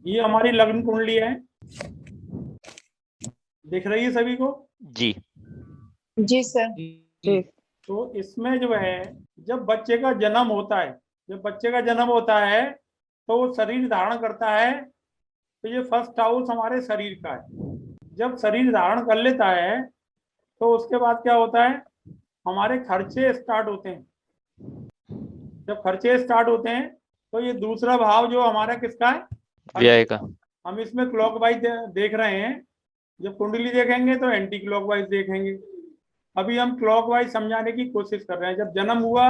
ये हमारी लग्न कुंडली है, दिख रही है सभी को? जी जी सर। जी। तो इसमें जो है, जब बच्चे का जन्म होता है, जब बच्चे का जन्म होता है तो वो शरीर धारण करता है। तो ये फर्स्ट हाउस हमारे शरीर का है। जब शरीर धारण कर लेता है तो उसके बाद क्या होता है, हमारे खर्चे स्टार्ट होते हैं। जब खर्चे स्टार्ट होते हैं तो ये दूसरा भाव जो हमारा किसका है, व्यय का। हम इसमें क्लॉकवाइज देख रहे हैं। जब कुंडली देखेंगे तो एंटी क्लॉकवाइज देखेंगे। अभी हम क्लॉकवाइज समझाने की कोशिश कर रहे हैं। जब जन्म हुआ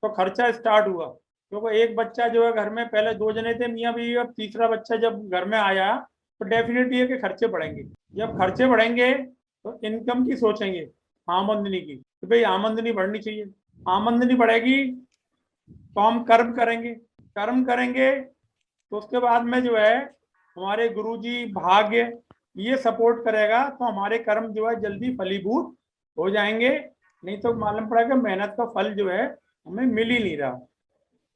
तो खर्चा स्टार्ट हुआ, क्योंकि एक बच्चा जो है घर में, पहले 2 जने थे मियाँ बीवी, अब तीसरा बच्चा जब घर में आया तो डेफिनेटली है कि खर्चे बढ़ेंगे। जब खर्चे बढ़ेंगे तो इनकम की सोचेंगे, आमदनी की, तो भाई आमदनी बढ़नी चाहिए। आमदनी बढ़ेगी तो हम कर्म करेंगे, कर्म करेंगे तो उसके बाद में जो है हमारे गुरुजी भाग्य ये सपोर्ट करेगा, तो हमारे कर्म जो है जल्दी फलीभूत हो जाएंगे। नहीं तो मालूम पड़ेगा मेहनत का फल जो है हमें मिल ही नहीं रहा।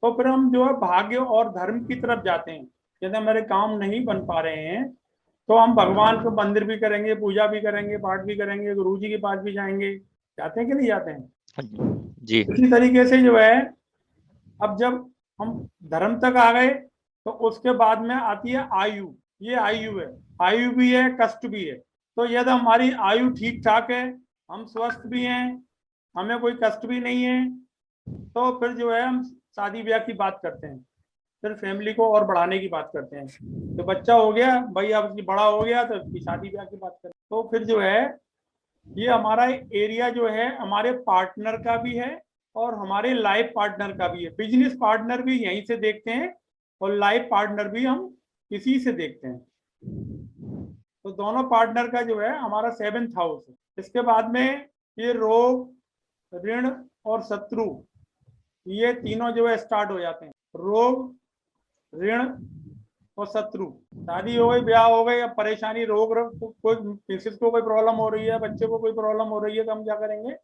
तो फिर हम जो है भाग्य और धर्म की तरफ जाते हैं। यदि हमारे काम नहीं बन पा रहे हैं तो हम भगवान को मंदिर भी करेंगे, पूजा भी करेंगे, पाठ भी करेंगे, गुरु जी के पास भी जाएंगे। जाते हैं कि नहीं जाते हैं? जी। इसी तरीके से जो है, अब जब हम धर्म तक आ गए तो उसके बाद में आती है आयु। ये आयु है, आयु भी है, कष्ट भी है। तो यदि हमारी आयु ठीक ठाक है, हम स्वस्थ भी हैं, हमें कोई कष्ट भी नहीं है, तो फिर जो है हम शादी ब्याह की बात करते हैं, फिर फैमिली को और बढ़ाने की बात करते हैं। तो बच्चा हो गया भाई, अब बड़ा हो गया तो इसकी शादी ब्याह की बात करते हैं। तो फिर जो है ये हमारा एरिया जो है हमारे पार्टनर का भी है और हमारे लाइफ पार्टनर का भी है। बिजनेस पार्टनर भी यहीं से देखते हैं और लाइफ पार्टनर भी हम इसी से देखते हैं। तो दोनों पार्टनर का जो है हमारा 7th हाउस है। इसके बाद में ये रोग, ऋण और शत्रु, ये तीनों जो है स्टार्ट हो जाते हैं। रोग, ऋण और शत्रु। शादी हो गई, ब्याह हो गई, अब परेशानी, रोग, कोई मिसेस को कोई प्रॉब्लम हो रही है, बच्चे को कोई प्रॉब्लम हो रही है, तो हम क्या करेंगे,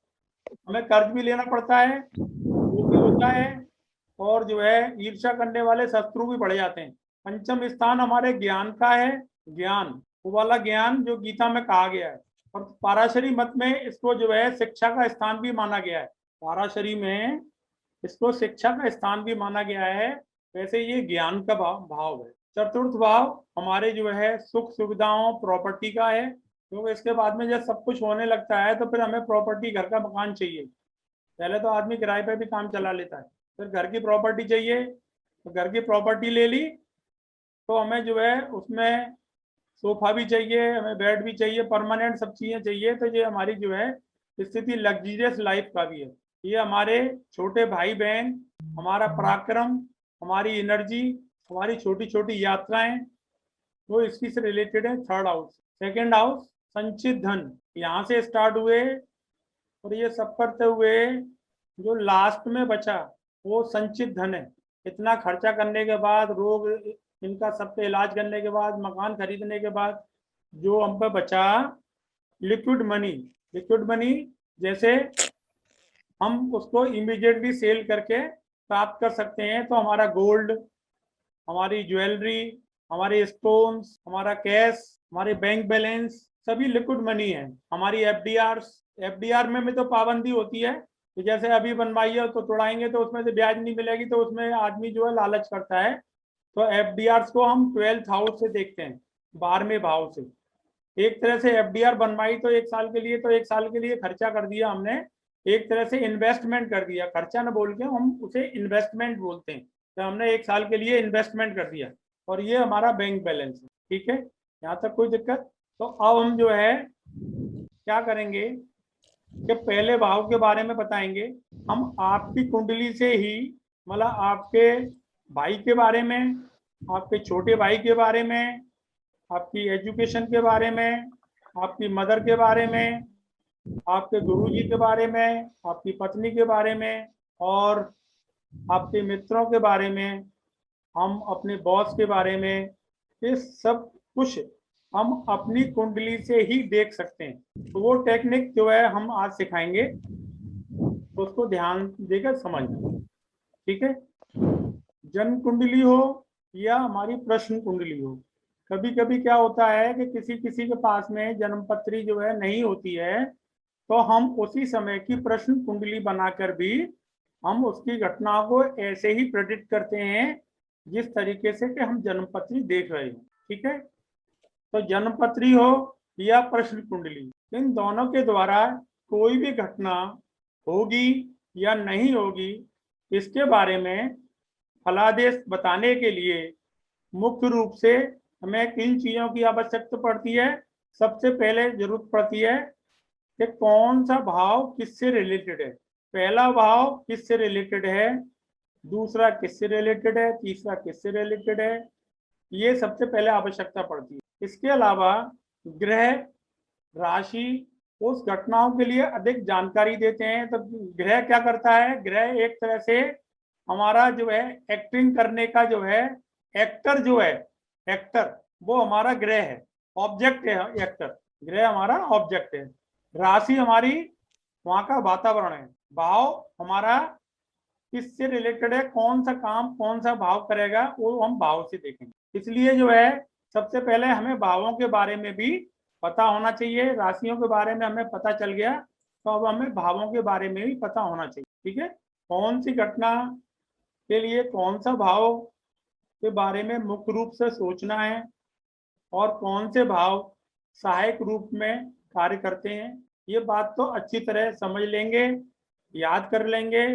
हमें कर्ज भी लेना पड़ता है, वो भी होता है। और जो है ईर्ष्या करने वाले शत्रु भी बढ़ जाते हैं। पंचम स्थान हमारे ज्ञान का है, ज्ञान, वो वाला ज्ञान जो गीता में कहा गया है। और पाराशरी मत में इसको जो है शिक्षा का स्थान भी माना गया है। पाराशरी में इसको शिक्षा का स्थान भी माना गया है। वैसे ये ज्ञान का भाव है। चतुर्थ भाव हमारे जो है सुख सुविधाओं, प्रॉपर्टी का है। क्योंकि इसके बाद में जब सब कुछ होने लगता है तो फिर हमें प्रॉपर्टी, घर का मकान चाहिए। पहले तो आदमी किराए पे भी काम चला लेता है, फिर घर की प्रॉपर्टी चाहिए। तो घर की प्रॉपर्टी ले ली तो हमें जो है उसमें सोफा भी चाहिए, हमें बेड भी चाहिए, परमानेंट सब चीज़ें चाहिए। तो ये हमारी जो है स्थिति लग्जरियस लाइफ का भी है। ये हमारे छोटे भाई बहन, हमारा पराक्रम, हमारी एनर्जी, हमारी छोटी छोटी यात्राएं, वो इसकी से रिलेटेड है। 3rd house. 2nd हाउस संचित धन, यहाँ से स्टार्ट हुए और ये सब करते हुए जो लास्ट में बचा वो संचित धन है। इतना खर्चा करने के बाद, रोग इनका सबका इलाज करने के बाद, मकान खरीदने के बाद जो हम पे बचा, लिक्विड मनी। लिक्विड मनी जैसे हम उसको इमीडिएटली सेल करके प्राप्त कर सकते हैं। तो हमारा गोल्ड, हमारी ज्वेलरी, हमारे स्टोन्स, हमारा कैश, हमारे बैंक बैलेंस, सभी लिक्विड मनी है। हमारी एफडीआर में भी तो पाबंदी होती है कि जैसे अभी बनवाई है तो तोड़ाएंगे तो उसमें से ब्याज नहीं मिलेगी, तो उसमें आदमी जो है लालच करता है। तो एफडीआर को हम 12th हाउस से देखते हैं, 12वें भाव से। एक तरह से एफडीआर बनवाई तो 1 साल के लिए, तो 1 साल के लिए खर्चा कर दिया हमने, एक तरह से इन्वेस्टमेंट कर दिया। खर्चा न बोल के हम उसे इन्वेस्टमेंट बोलते हैं। तो हमने 1 साल के लिए इन्वेस्टमेंट कर दिया और ये हमारा बैंक बैलेंस है। ठीक है, यहाँ तक कोई दिक्कत? तो अब हम जो है क्या करेंगे कि पहले भाव के बारे में बताएंगे। हम आपकी कुंडली से ही, मतलब आपके भाई के बारे में, आपके छोटे भाई के बारे में, आपकी एजुकेशन के बारे में, आपकी मदर के बारे में, आपके गुरुजी के बारे में, आपकी पत्नी के बारे में और आपके मित्रों के बारे में, हम अपने बॉस के बारे में, ये सब कुछ हम अपनी कुंडली से ही देख सकते हैं। तो वो टेक्निक जो है हम आज सिखाएंगे, तो उसको ध्यान देकर समझना। ठीक है, जन्म कुंडली हो या हमारी प्रश्न कुंडली हो, कभी कभी क्या होता है कि किसी किसी के पास में जन्मपत्री जो है नहीं होती है, तो हम उसी समय की प्रश्न कुंडली बनाकर भी हम उसकी घटनाओं को ऐसे ही प्रेडिक्ट करते हैं जिस तरीके से कि हम जन्मपत्री देख रहे हैं। ठीक है, तो जन्मपत्री हो या प्रश्न कुंडली, इन दोनों के द्वारा कोई भी घटना होगी या नहीं होगी, इसके बारे में फलादेश बताने के लिए मुख्य रूप से हमें किन चीजों की आवश्यकता पड़ती है। सबसे पहले जरूरत पड़ती है कि कौन सा भाव किससे रिलेटेड है। पहला भाव किससे रिलेटेड है, दूसरा किससे रिलेटेड है, तीसरा किससे रिलेटेड है, ये सबसे पहले आवश्यकता पड़ती है। इसके अलावा ग्रह, राशि उस घटनाओं के लिए अधिक जानकारी देते हैं। तो ग्रह क्या करता है, ग्रह एक तरह से हमारा जो है एक्टिंग करने का जो है एक्टर जो है, एक्टर वो हमारा ग्रह है, ऑब्जेक्ट है एक्टर, ग्रह हमारा ऑब्जेक्ट है। राशि हमारी वहां का वातावरण है। भाव हमारा किससे रिलेटेड है, कौन सा काम कौन सा भाव करेगा, वो हम भाव से देखेंगे। इसलिए जो है सबसे पहले हमें भावों के बारे में भी पता होना चाहिए। राशियों के बारे में हमें पता चल गया, तो अब हमें भावों के बारे में भी पता होना चाहिए। ठीक है, कौन सी घटना के लिए कौन सा भाव के बारे में मुख्य रूप से सोचना है और कौन से भाव सहायक रूप में कार्य करते हैं, ये बात तो अच्छी तरह समझ लेंगे, याद कर लेंगे,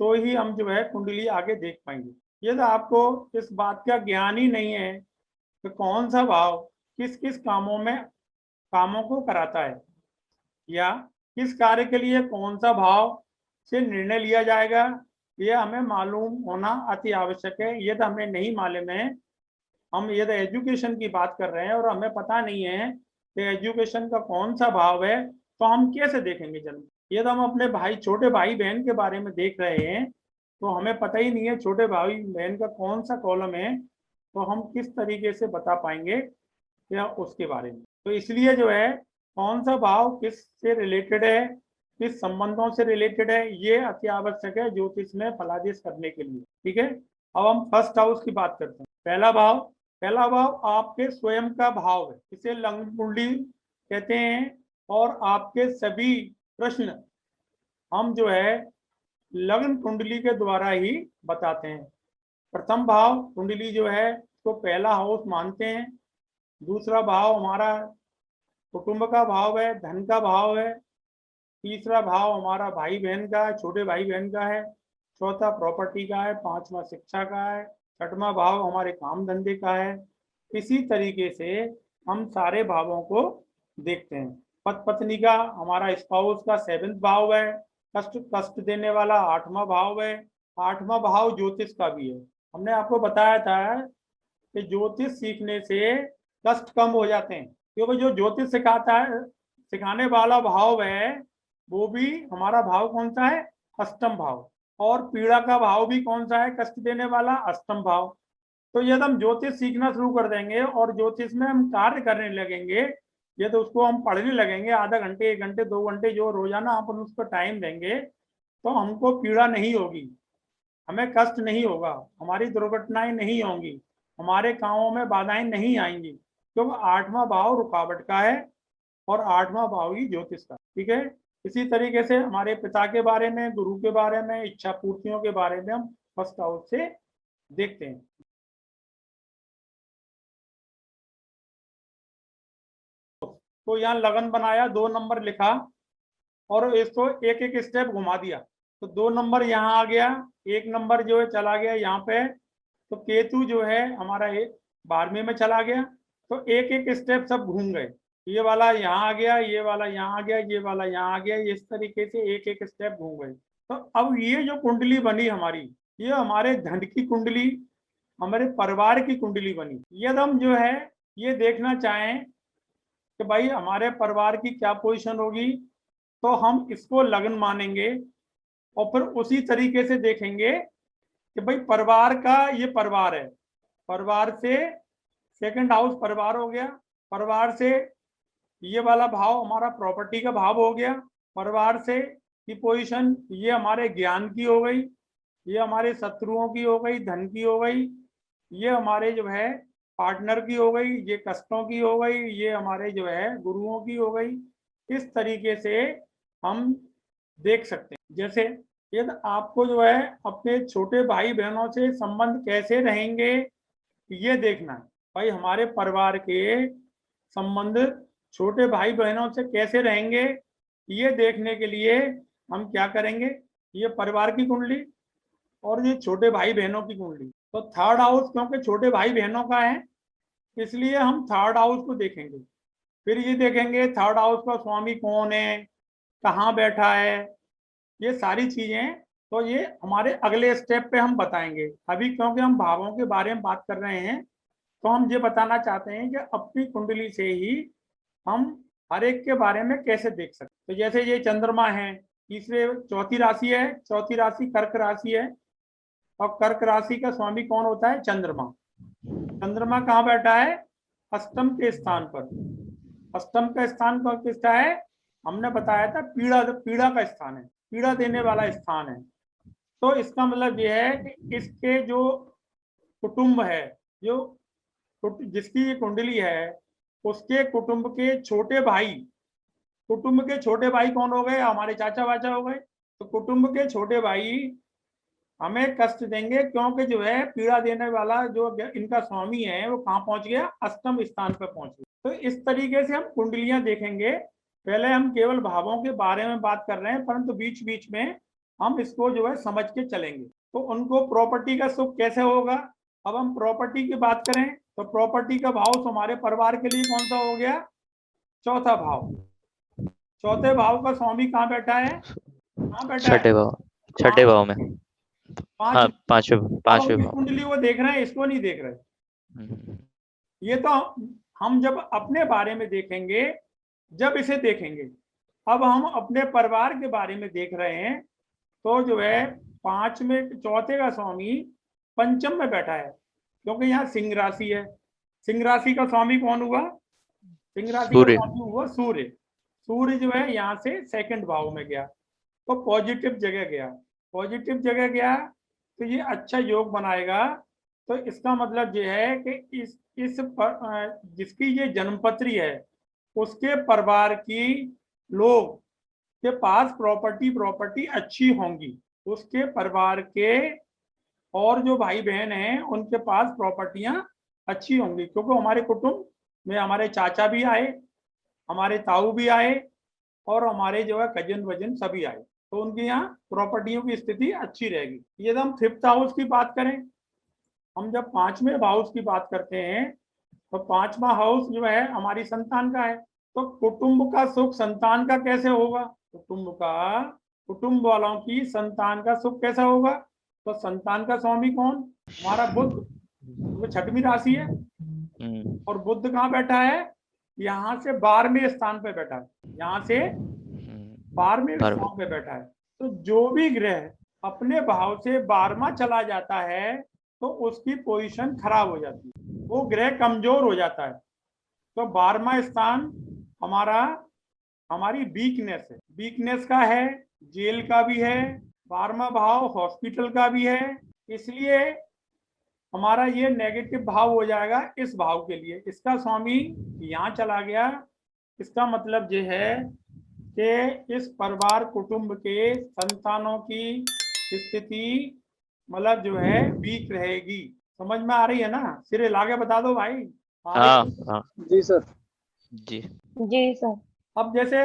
तो ही हम जो है कुंडली आगे देख पाएंगे। यदि आपको इस बात का ज्ञान ही नहीं है कि कौन सा भाव किस किस कामों को कराता है, या किस कार्य के लिए कौन सा भाव से निर्णय लिया जाएगा, यह हमें मालूम होना अति आवश्यक है। यदि हमें नहीं मालूम है, हम यदि एजुकेशन की बात कर रहे हैं और हमें पता नहीं है कि एजुकेशन का कौन सा भाव है, तो हम कैसे देखेंगे जन्म। यदि हम अपने भाई, छोटे भाई बहन के बारे में देख रहे हैं, तो हमें पता ही नहीं है छोटे भाई बहन का कौन सा कॉलम है, तो हम किस तरीके से बता पाएंगे या उसके बारे में। तो इसलिए जो है कौन सा भाव किस से रिलेटेड है, किस संबंधों से रिलेटेड है, ये अति आवश्यक है ज्योतिष में फलादेश करने के लिए। ठीक है, अब हम फर्स्ट हाउस की बात करते हैं। पहला भाव आपके स्वयं का भाव है, इसे लग्न कुंडली कहते हैं। और आपके सभी प्रश्न हम जो है लग्न कुंडली के द्वारा ही बताते हैं। प्रथम भाव कुंडली जो है तो पहला हाउस मानते हैं। दूसरा भाव हमारा कुटुंब का भाव है, धन का भाव है। तीसरा भाव हमारा भाई बहन का है, छोटे भाई बहन का है। चौथा प्रॉपर्टी का है। पांचवा शिक्षा का है। छठवां भाव हमारे काम धंधे का है। इसी तरीके से हम सारे भावों को देखते हैं। पति पत्नी का, हमारा स्पाउस का 7वां भाव है। कष्ट देने वाला 8वां भाव है। 8वां भाव ज्योतिष का भी है। हमने आपको बताया था कि ज्योतिष सीखने से कष्ट कम हो जाते हैं, क्योंकि जो ज्योतिष सिखाता है, सिखाने वाला भाव है, वो भी हमारा भाव कौन सा है, अष्टम भाव। और पीड़ा का भाव भी कौन सा है, कष्ट देने वाला, अष्टम भाव। तो यदि हम ज्योतिष सीखना शुरू कर देंगे और ज्योतिष में हम कार्य करने लगेंगे, ये तो उसको हम पढ़ने लगेंगे, आधा घंटे, 1 घंटे, 2 घंटे, जो रोजाना अपन उसको टाइम देंगे, तो हमको पीड़ा नहीं होगी, हमें कष्ट नहीं होगा, हमारी दुर्घटनाएं नहीं होंगी, हमारे कामों में बाधाएं नहीं आएंगी, क्योंकि 8वां भाव रुकावट का है और 8वां भाव ही ज्योतिष का। ठीक है, इसी तरीके से हमारे पिता के बारे में, गुरु के बारे में, इच्छा पूर्तियों के बारे में हम फर्स्ट हाउस से देखते हैं। तो यहाँ लगन बनाया, 2 नंबर लिखा और इसको एक एक स्टेप घुमा दिया, तो 2 नंबर यहाँ आ गया, 1 नंबर जो है चला गया यहाँ पे। तो केतु जो है हमारा 12वें में चला गया, तो एक एक स्टेप सब घूम गए। ये वाला यहाँ आ गया, ये वाला यहाँ आ गया, ये वाला यहाँ आ गया, इस तरीके से एक एक स्टेप घूम गए। तो अब ये जो कुंडली बनी हमारी, ये हमारे धन की कुंडली, हमारे परिवार की कुंडली बनी। यदि हम जो है ये देखना चाहें कि भाई हमारे परिवार की क्या पोजीशन होगी, तो हम इसको लगन मानेंगे और फिर उसी तरीके से देखेंगे कि भाई परिवार का, ये परिवार है, परिवार से 2nd हाउस परिवार हो गया, परिवार से ये वाला भाव हमारा प्रॉपर्टी का भाव हो गया, परिवार से की पोजीशन ये हमारे ज्ञान की हो गई, ये हमारे शत्रुओं की हो गई, धन की हो गई, ये हमारे जो है पार्टनर की हो गई, ये कष्टों की हो गई, ये हमारे जो है गुरुओं की हो गई। इस तरीके से हम देख सकते हैं। जैसे यदि आपको जो है अपने छोटे भाई बहनों से संबंध कैसे रहेंगे ये देखना है। भाई हमारे परिवार के संबंध छोटे भाई बहनों से कैसे रहेंगे ये देखने के लिए हम क्या करेंगे, ये परिवार की कुंडली और ये छोटे भाई बहनों की कुंडली। तो थर्ड हाउस क्योंकि छोटे भाई बहनों का है इसलिए हम थर्ड हाउस को देखेंगे। फिर ये देखेंगे थर्ड हाउस का स्वामी कौन है, कहाँ बैठा है, ये सारी चीजें तो ये हमारे अगले स्टेप पे हम बताएंगे। अभी क्योंकि हम भावों के बारे में बात कर रहे हैं तो हम ये बताना चाहते हैं कि अपनी कुंडली से ही हम हर एक के बारे में कैसे देख सकते। तो जैसे ये चंद्रमा है, तीसरे चौथी राशि है, चौथी राशि कर्क राशि है और कर्क राशि का स्वामी कौन होता है, चंद्रमा। चंद्रमा कहाँ बैठा है, अष्टम के स्थान पर। अष्टम का स्थान किसका है, हमने बताया था पीड़ा, पीड़ा का स्थान है, पीड़ा देने वाला स्थान है। तो इसका मतलब यह है कि इसके जो कुटुंब है, जो जिसकी ये कुंडली है उसके कुटुंब के छोटे भाई, कुटुंब के छोटे भाई कौन हो गए, हमारे चाचा वाचा हो गए। तो कुटुंब के छोटे भाई हमें कष्ट देंगे क्योंकि जो है पीड़ा देने वाला जो इनका स्वामी है वो कहाँ पहुंच गया, अष्टम स्थान पर पहुंच गया। तो इस तरीके से हम कुंडलियां देखेंगे। पहले हम केवल भावों के बारे में बात कर रहे हैं परंतु बीच बीच में हम इसको जो है समझ के चलेंगे। तो उनको प्रॉपर्टी का सुख कैसे होगा, अब हम प्रॉपर्टी की बात करें तो प्रॉपर्टी का भाव हमारे परिवार के लिए कौन सा हो गया, चौथा भाव। चौथे भाव का स्वामी कहाँ बैठा है, कहाँ बैठा है, छठे भाव में। हाँ, पांचवें अब हम भाव। कुंडली वो देख रहे हैं, इसको नहीं देख रहे। ये तो हम जब अपने बारे में देखेंगे, जब इसे देखेंगे। अब हम अपने परिवार के बारे में देख रहे हैं तो जो है पांचवें, चौथे का स्वामी पंचम में बैठा है क्योंकि यहाँ सिंह राशि है। सिंह राशि का स्वामी कौन हुआ, सिंह राशि का स्वामी हुआ सूर्य। सूर्य जो है यहाँ से सेकंड भाव में गया तो पॉजिटिव जगह गया, पॉजिटिव जगह गया तो ये अच्छा योग बनाएगा। तो इसका मतलब ये है कि जिसकी ये जन्मपत्री है उसके परिवार की लोग के पास प्रॉपर्टी अच्छी होंगी, उसके परिवार के और जो भाई बहन हैं उनके पास प्रॉपर्टियां अच्छी होंगी क्योंकि हमारे कुटुंब में हमारे चाचा भी आए, हमारे ताऊ भी आए और हमारे जो है कजन वजन सभी आए तो उनके यहाँ प्रॉपर्टियों की स्थिति अच्छी रहेगी। यदि हम फिफ्थ हाउस की बात करें, हम जब पांचवें हाउस की बात करते हैं तो पांचवा हाउस जो है हमारी संतान का है। तो कुटुंब का सुख संतान का कैसे होगा, कुटुंब वालों की संतान का सुख कैसा होगा। तो संतान का स्वामी कौन, हमारा बुध, वो छठवीं राशि है और बुध कहाँ बैठा है, यहाँ से 12वें स्थान पे बैठा है, यहाँ से 12वें स्थान पे बैठा है। तो जो भी ग्रह अपने भाव से 12वां चला जाता है तो उसकी पोजीशन खराब हो जाती है, वो ग्रह कमजोर हो जाता है। तो 12वां स्थान हमारी वीकनेस है, वीकनेस का है, जेल का भी है, 12वां भाव हॉस्पिटल का भी है। इसलिए हमारा ये नेगेटिव भाव हो जाएगा इस भाव के लिए। इसका स्वामी यहाँ चला गया, इसका मतलब ये है कि इस परिवार कुटुंब के संतानों की स्थिति मतलब जो है वीक रहेगी। समझ में आ रही है ना, सिरे लागे बता दो भाई। हाँ। जी सर। जी सर। अब जैसे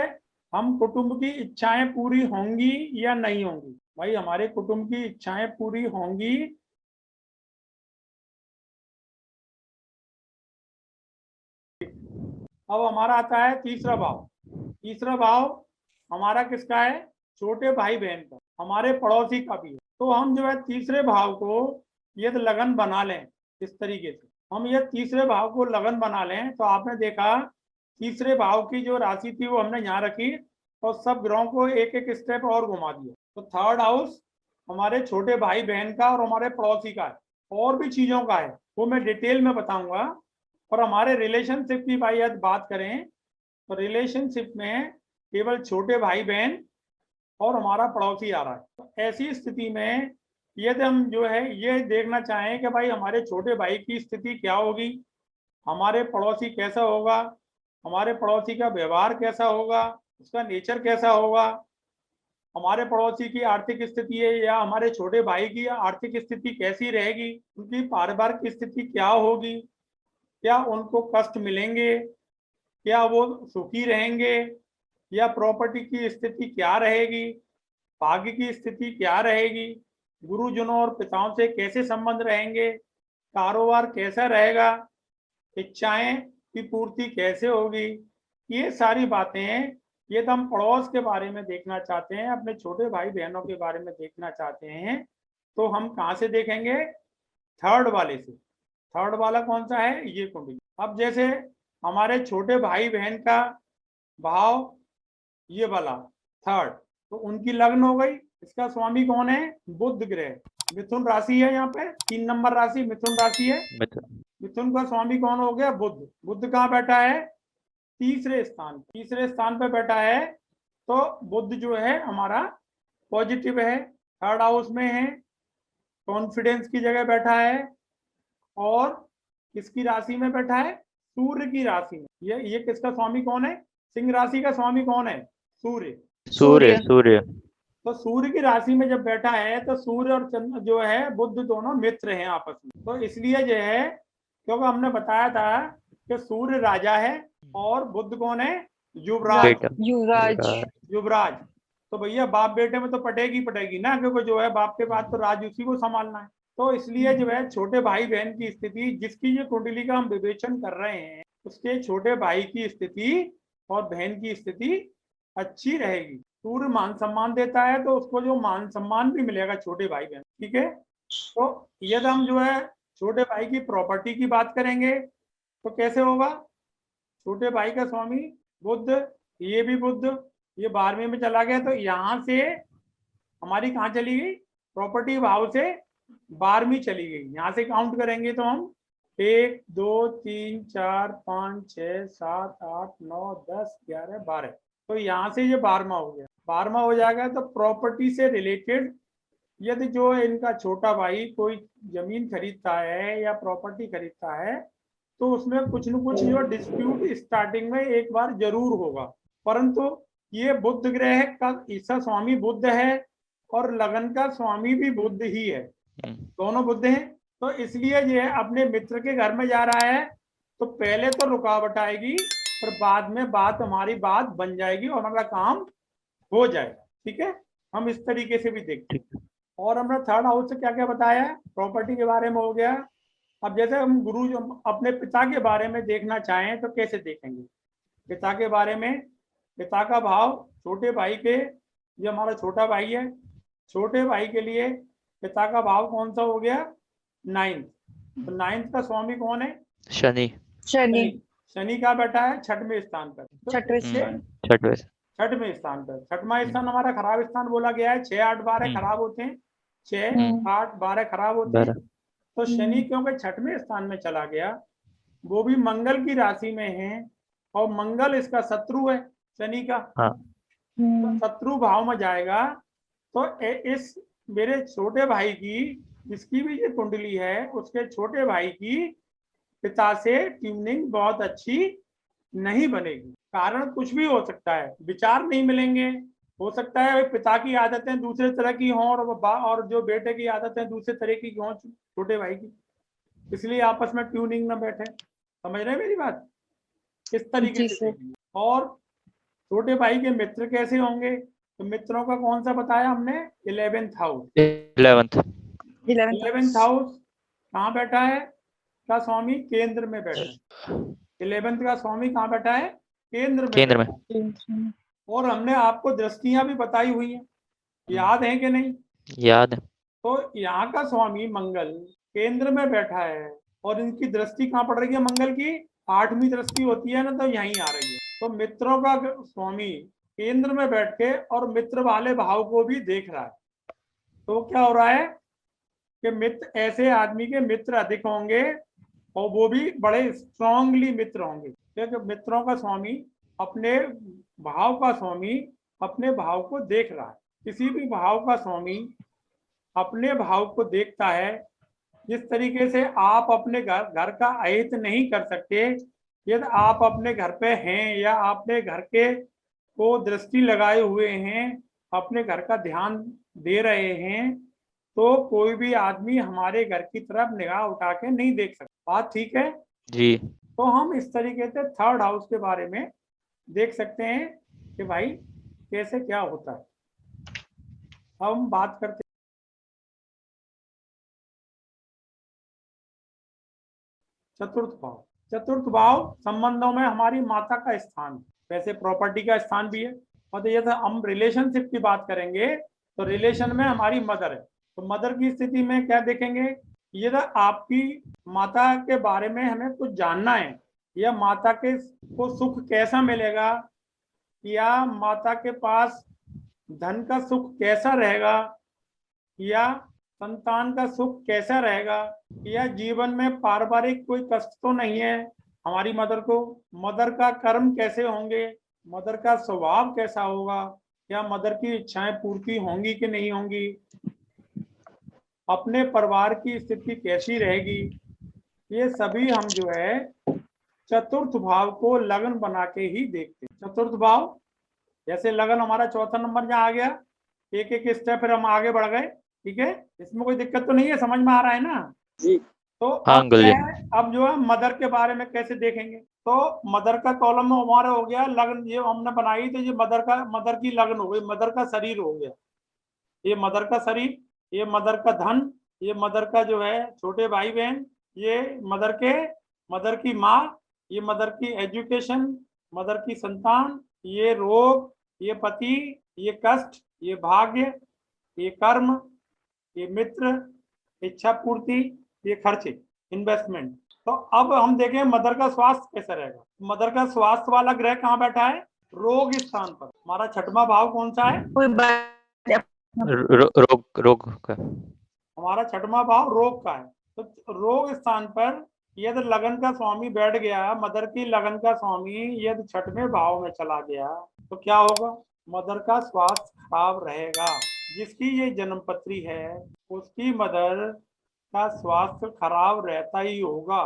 हम कुटुंब की इच्छाएं पूरी होंगी या नहीं होंगी, भाई हमारे कुटुंब की इच्छाएं पूरी होंगी अब हमारा आता है तीसरा भाव। तीसरा भाव हमारा किसका है, छोटे भाई बहन का, हमारे पड़ोसी का भी है। तो हम जो है तीसरे भाव को यदि लगन बना लें, इस तरीके से हम ये तीसरे भाव को लगन बना लें तो आपने देखा तीसरे भाव की जो राशि थी वो हमने यहाँ रखी और सब ग्रहों को एक एक स्टेप और घुमा दिया। तो थर्ड हाउस हमारे छोटे भाई बहन का और हमारे पड़ोसी का है, और भी चीजों का है वो मैं डिटेल में बताऊंगा। और हमारे रिलेशनशिप की भाई यदि बात करें तो रिलेशनशिप में केवल छोटे भाई बहन और हमारा पड़ोसी आ रहा है। तो ऐसी स्थिति में यदि हम जो है ये देखना चाहें कि भाई हमारे छोटे भाई की स्थिति क्या होगी हमारे पड़ोसी कैसा होगा, हमारे पड़ोसी का व्यवहार कैसा होगा, उसका नेचर कैसा होगा, हमारे पड़ोसी की आर्थिक स्थिति है या हमारे छोटे भाई की आर्थिक स्थिति कैसी रहेगी, उनकी पारिवारिक स्थिति क्या होगी, क्या उनको कष्ट मिलेंगे, क्या वो सुखी रहेंगे, या प्रॉपर्टी की स्थिति क्या रहेगी, भाग्य की स्थिति क्या रहेगी, गुरुजनों और पिताओं से कैसे संबंध रहेंगे, कारोबार कैसा रहेगा, इच्छाएं की पूर्ति कैसे होगी। ये सारी बातें, ये तो हम पड़ोस के बारे में देखना चाहते हैं, अपने छोटे भाई बहनों के बारे में देखना चाहते हैं, तो हम कहाँ से देखेंगे, थर्ड वाले से। थर्ड वाला कौन सा है, ये कुंडली। अब जैसे हमारे छोटे भाई बहन का भाव ये वाला थर्ड, तो उनकी लग्न हो गई, इसका स्वामी कौन है, बुध ग्रह, मिथुन राशि है, यहाँ पे 3 नंबर राशि मिथुन राशि है। मिथुन का स्वामी कौन हो गया, बुध। बुध कहाँ बैठा है, तीसरे स्थान पे बैठा है। तो बुध जो है हमारा पॉजिटिव है, थर्ड हाउस में है, कॉन्फिडेंस की जगह बैठा है, और किसकी राशि में बैठा है, सूर्य की राशि में। ये किसका स्वामी कौन है, सिंह राशि का स्वामी कौन है, सूर्य। सूर्य तो सूर्य की राशि में जब बैठा है तो सूर्य और चंद्र जो है बुध दोनों मित्र हैं आपस में। तो इसलिए जो है, क्योंकि हमने बताया था कि सूर्य राजा है और बुध कौन है, युवराज। तो भैया बाप बेटे में तो पटेगी ना, क्योंकि जो है बाप के बाद तो राज उसी को संभालना है। तो इसलिए जो है छोटे भाई बहन की स्थिति, जिसकी ये कुंडली का हम विवेचन कर रहे हैं, उसके छोटे भाई की स्थिति और बहन की स्थिति अच्छी रहेगी। सूर्य मान सम्मान देता है, तो उसको जो मान सम्मान भी मिलेगा छोटे भाई बहन, ठीक है। तो यदि हम जो है छोटे भाई की प्रॉपर्टी की बात करेंगे तो कैसे होगा, छोटे भाई का स्वामी बुध, ये भी बुध, ये 12वें में चला गया, तो यहाँ से हमारी कहाँ चली गई, प्रॉपर्टी भाव से 12वीं चली गई। यहाँ से काउंट करेंगे तो हम 1 2 3 4 5 6 7 8 9 10 11 12, तो यहाँ से ये 12वां हो गया। 12वां हो जाएगा तो प्रॉपर्टी से रिलेटेड यदि जो है इनका छोटा भाई कोई जमीन खरीदता है या प्रॉपर्टी खरीदता है, तो उसमें कुछ न कुछ जो डिस्प्यूट स्टार्टिंग में एक बार जरूर होगा। परंतु ये बुध ग्रह का इसका स्वामी बुध है और लगन का स्वामी भी बुध ही है, दोनों बुध हैं। तो इसलिए ये अपने मित्र के घर में जा रहा है, तो पहले तो रुकावट आएगी, पर बाद में हमारी बात बन जाएगी और हमारा काम हो जाएगा, ठीक है। हम इस तरीके से भी देखते हैं। और हमने थर्ड हाउस से क्या क्या बताया, प्रॉपर्टी के बारे में हो गया। अब जैसे हम गुरु जो अपने पिता के बारे में देखना चाहें तो कैसे देखेंगे, पिता के बारे में, पिता का भाव छोटे भाई के, ये हमारा छोटा भाई है, छोटे भाई के लिए पिता का भाव कौन सा हो गया, 9th। तो 9th का स्वामी कौन है, शनि। शनि का बैठा है 6वें स्थान पर, छठवें स्थान पर। 6वां स्थान हमारा खराब स्थान बोला गया है, 6 8 12 खराब होते हैं, 6 8 12 खराब होते हैं। तो शनि क्योंकि 6वें स्थान में चला गया, वो भी मंगल की राशि में है, और मंगल इसका शत्रु है शनि का, तो शत्रु भाव में जाएगा। तो इस मेरे छोटे भाई की, जिसकी भी ये कुंडली है, उसके छोटे भाई की पिता से ट्यूनिंग बहुत अच्छी नहीं बनेगी। कारण कुछ भी हो सकता है, विचार नहीं मिलेंगे, हो सकता है पिता की आदतें दूसरे तरह की हों और जो बेटे की आदतें दूसरे तरह की हों छोटे भाई की, इसलिए आपस में ट्यूनिंग ना बैठे। समझ रहे हैं मेरी बात, इस तरीके से। और छोटे भाई के मित्र कैसे होंगे, तो मित्रों का कौन सा बताया हमने, 11th हाउस। 11th हाउस कहाँ बैठा है, का स्वामी केंद्र में बैठा है। 11th का स्वामी कहाँ बैठा है, केंद्र में। और हमने आपको दृष्टियां भी बताई हुई हैं, याद है कि नहीं, याद है। तो यहाँ का स्वामी मंगल केंद्र में बैठा है, और इनकी दृष्टि कहाँ पड़ रही है, मंगल की 8वीं दृष्टि होती है ना, तो यहीं आ रही है। तो मित्रों का स्वामी केंद्र में बैठ के और मित्र वाले भाव को भी देख रहा है, तो क्या हो रहा है कि मित्र, ऐसे आदमी के मित्र अधिक होंगे, और वो भी बड़े स्ट्रांगली मित्र होंगे, क्योंकि मित्रों का स्वामी अपने भाव का स्वामी अपने भाव को देख रहा है। किसी भी भाव का स्वामी अपने भाव को देखता है, जिस तरीके से आप अपने घर का अहित नहीं कर सकते, यदि आप अपने घर पे हैं या आपने घर के को दृष्टि लगाए हुए हैं, अपने घर का ध्यान दे रहे हैं, तो कोई भी आदमी हमारे घर की तरफ निगाह उठा के नहीं देख सकता। बात ठीक है जी। तो हम इस तरीके से थर्ड हाउस के बारे में देख सकते हैं कि भाई कैसे क्या होता है। अब हम बात करते हैं चतुर्थ भाव। चतुर्थ भाव संबंधों में हमारी माता का स्थान, वैसे प्रॉपर्टी का स्थान भी है। और यदि हम रिलेशनशिप की बात करेंगे तो रिलेशन में हमारी मदर है, तो मदर की स्थिति में क्या देखेंगे, यदि आपकी माता के बारे में हमें कुछ जानना है, या माता के को सुख कैसा मिलेगा, या माता के पास धन का सुख कैसा रहेगा, या संतान का सुख कैसा रहेगा, या जीवन में पारिवारिक कोई कष्ट तो नहीं है हमारी मदर को, मदर का कर्म कैसे होंगे, मदर का स्वभाव कैसा होगा, क्या मदर की इच्छाएं पूर्ति होंगी कि नहीं होंगी, अपने परिवार की स्थिति कैसी रहेगी, ये सभी हम जो है चतुर्थ भाव को लगन बना के ही देखते हैं। चतुर्थ भाव जैसे लगन हमारा चौथा नंबर जहाँ आ गया, एक एक स्टेप फिर हम आगे बढ़ गए। ठीक है, इसमें कोई दिक्कत तो नहीं है, समझ में आ रहा है ना जी। तो हाँ अब अंकल क्या जी। है, अब जो है मदर के बारे में कैसे देखेंगे, तो मदर का कॉलम में हमारा हो गया लगन, ये हमने बनाई तो ये मदर की लगन हो गई, मदर का शरीर हो गया, ये मदर का शरीर, ये मदर का धन, ये मदर का जो है छोटे भाई बहन, ये मदर की माँ, ये मदर की एजुकेशन, मदर की संतान, ये रोग, ये पति, ये कष्ट, ये भाग्य, ये कर्म, ये मित्र, इच्छा पूर्ति, ये खर्चे, इन्वेस्टमेंट। तो अब हम देखें मदर का स्वास्थ्य कैसा रहेगा। मदर का स्वास्थ्य वाला ग्रह कहाँ बैठा है, रोग स्थान पर। हमारा छठवां भाव कौन सा है, रोग का। हमारा छठवां भाव रोग का है। तो रोग स्थान पर यदि लगन का स्वामी बैठ गया, मदर की लगन का स्वामी यदि छठवें भाव में चला गया तो क्या होगा, मदर का स्वास्थ्य खराब रहेगा। जिसकी ये जन्मपत्री है उसकी मदर का स्वास्थ्य खराब रहता ही होगा,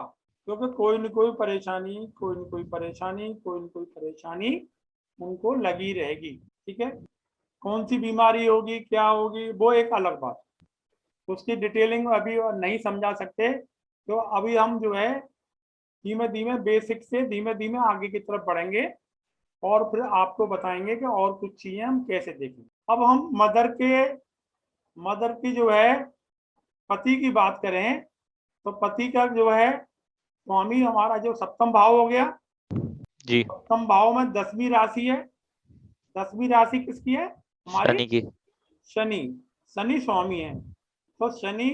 क्योंकि कोई न कोई परेशानी उनको लगी रहेगी। ठीक है, कौन सी बीमारी होगी, क्या होगी, वो एक अलग बात, उसकी डिटेलिंग अभी नहीं समझा सकते। तो अभी हम जो है धीमे धीमे बेसिक से धीमे धीमे आगे की तरफ बढ़ेंगे और फिर आपको बताएंगे कि और कुछ चीजें हम कैसे देखें। अब हम मदर की जो है पति की बात करें तो पति का जो है स्वामी हमारा जो सप्तम भाव हो गया जी। सप्तम भाव में 10वीं राशि है। 10वीं राशि किसकी है, हमारी शनि की। शनि स्वामी है। तो शनि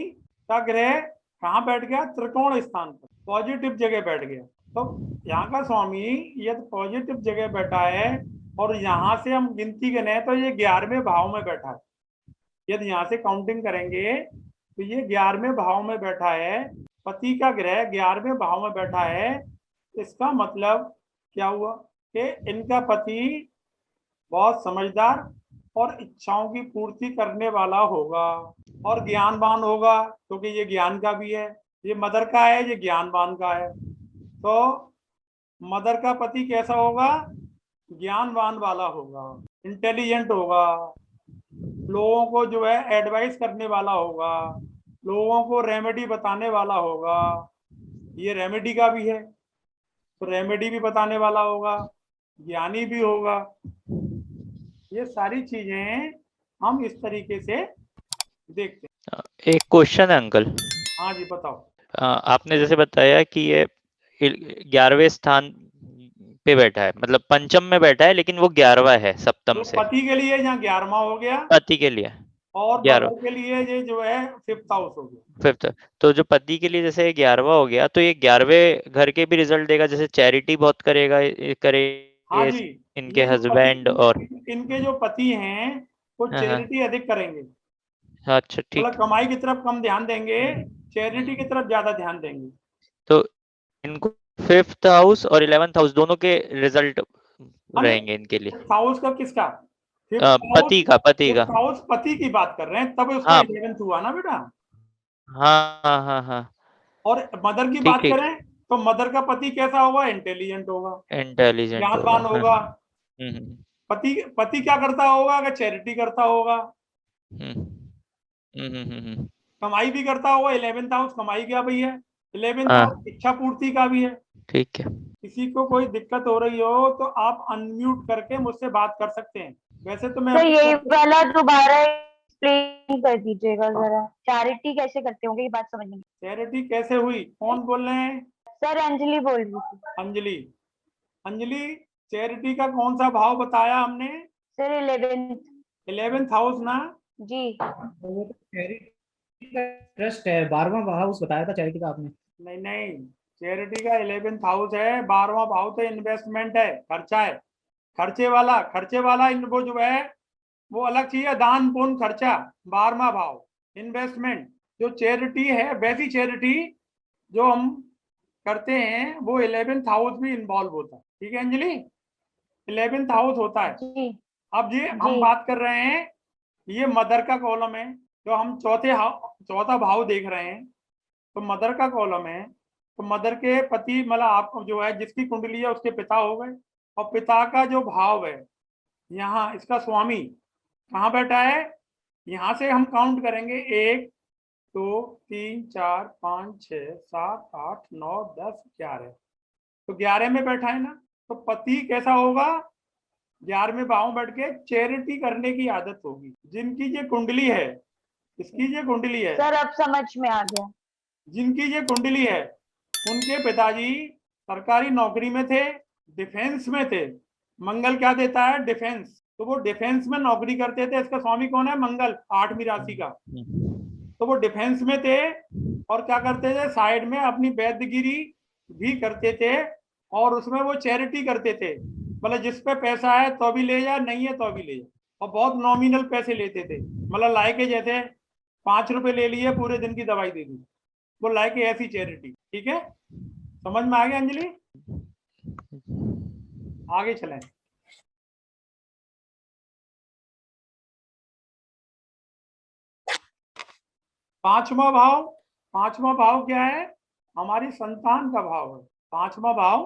का ग्रह कहाँ बैठ गया, त्रिकोण स्थान पर, पॉजिटिव जगह बैठ गया। तो यहाँ का स्वामी यदि पॉजिटिव जगह बैठा है और यहाँ से हम गिनती गिने तो ये 11वें भाव में बैठा है। यदि यहाँ से काउंटिंग करेंगे तो ये 11वें भाव में बैठा है, पति का ग्रह 11वें भाव में बैठा है। इसका मतलब क्या हुआ कि इनका पति बहुत समझदार और इच्छाओं की पूर्ति करने वाला होगा और ज्ञानवान होगा, क्योंकि ये ज्ञान का भी है, ये मदर का है, ये ज्ञानवान का है। तो मदर का पति कैसा होगा, ज्ञानवान वाला होगा, इंटेलिजेंट होगा, लोगों को जो है एडवाइस करने वाला होगा, लोगों को रेमेडी बताने वाला होगा, ये रेमेडी का भी है तो रेमेडी भी बताने वाला होगा, ज्ञानी भी होगा। ये सारी चीजें हम इस तरीके से देखते हैं। एक क्वेश्चन है अंकल। हाँ जी बताओ। आपने जैसे बताया कि ये 11वें स्थान पे बैठा है, मतलब पंचम में बैठा है लेकिन वो 11वां है सप्तम तो से। पति के लिए यहाँ 11वां हो गया, पति के लिए और 11वां, मदर के लिए ये जो है 5th हाउस हो गया। 5th। तो जो पति के लिए जैसे 11वां हो गया तो ये 11वें घर के भी रिजल्ट देगा, जैसे चैरिटी बहुत करेगा हाँ जी, इनके ये जो हस्बैंड और इनके जो पति हैं वो हाँ। चैरिटी अधिक करेंगे। अच्छा ठीक। मतलब कमाई की तरफ कम ध्यान देंगे, चैरिटी की तरफ ज्यादा ध्यान देंगे। तो इनको 5th हाउस और 11th हाउस दोनों के रिजल्ट रहेंगे इनके लिए। हाउस का किसका, पति का हाउस पति की बात कर रहे हैं, तब उसका हाँ 11th हुआ ना बेटा। हाँ हाँ हाँ हाँ, और मदर की ठीक बात ठीक, करें तो मदर का पति कैसा होगा? इंटेलिजेंट होगा, इंटेलिजेंट होगा, ज्ञानवान हाँ होगा। हम्म पति पति क्या करता होगा? अगर चैरिटी करता होगा, हम्म हम्म, कमाई भी करता होगा। 11th हाउस कमाई क्या भैया? 11th हाँ हाउस इच्छा पूर्ति का भी है। ठीक है। किसी को कोई दिक्कत हो रही हो तो आप अनम्यूट करके मुझसे बात कर सकते हैं। वैसे तो मैं सर अपनी ये तरफ से वाला दोबारा एक्सप्लेन कर दीजिएगा जरा, चैरिटी कैसे करते होंगे ये बात समझ नहीं। चैरिटी कैसे हुई? कौन बोल रहे हैं? सर अंजलि बोल रही थी। अंजलि। अंजलि, चैरिटी का कौन सा भाव बताया हमने? Sir 11th। 11th हाउस ना? जी वो तो चैरिटी का ट्रस्ट है, 12वां हाउस बताया था चैरिटी का आपने। नहीं नहीं, चैरिटी का 11th हाउस है। 12वां भाव तो इन्वेस्टमेंट है, खर्चा है। खर्चे वाला वो जो है वो अलग चीज है। दान पुण्य खर्चा 12वां भाव, इन्वेस्टमेंट। जो चैरिटी है वैसी चैरिटी जो हम करते हैं वो 11th हाउस भी इन्वॉल्व होता है। ठीक है अंजलि, 11th हाउस होता है। जी अब ये हम जी बात कर रहे हैं, ये मदर का कॉलम है। जो हम चौथा भाव देख रहे हैं तो मदर का कॉलम है। तो मदर के पति मतलब आपको जो है जिसकी कुंडली है उसके पिता हो गए। और पिता का जो भाव है यहाँ, इसका स्वामी कहाँ बैठा है? यहाँ से हम काउंट करेंगे 1 2 3 4 5 6 7 8 9 10 11। तो 11 में बैठा है ना। तो पति कैसा होगा? 11वें भाव में बैठ के चैरिटी करने की आदत होगी। जिनकी ये कुंडली है, इसकी ये कुंडली है, सर अब समझ में आ गया। जिनकी ये कुंडली है उनके पिताजी सरकारी नौकरी में थे, डिफेंस में थे। मंगल क्या देता है? डिफेंस। तो वो डिफेंस में नौकरी करते थे। इसका स्वामी कौन है? मंगल, 8वीं राशि का। तो वो डिफेंस में थे और क्या करते थे? साइड में अपनी वैद्यगिरी भी करते थे और उसमें वो चैरिटी करते थे। मतलब जिस पे पैसा है तो भी ले जा, नहीं है तो भी ले जा। और बहुत नॉमिनल पैसे लेते थे। मतलब लाए के जैसे 5 रुपए ले लिए, पूरे दिन की दवाई दे दी। वो लाए के ऐसी चैरिटी। ठीक है, समझ में आ गया अंजलि? आगे चलें। पांचवा भाव क्या है? हमारी संतान का भाव है। पांचवा भाव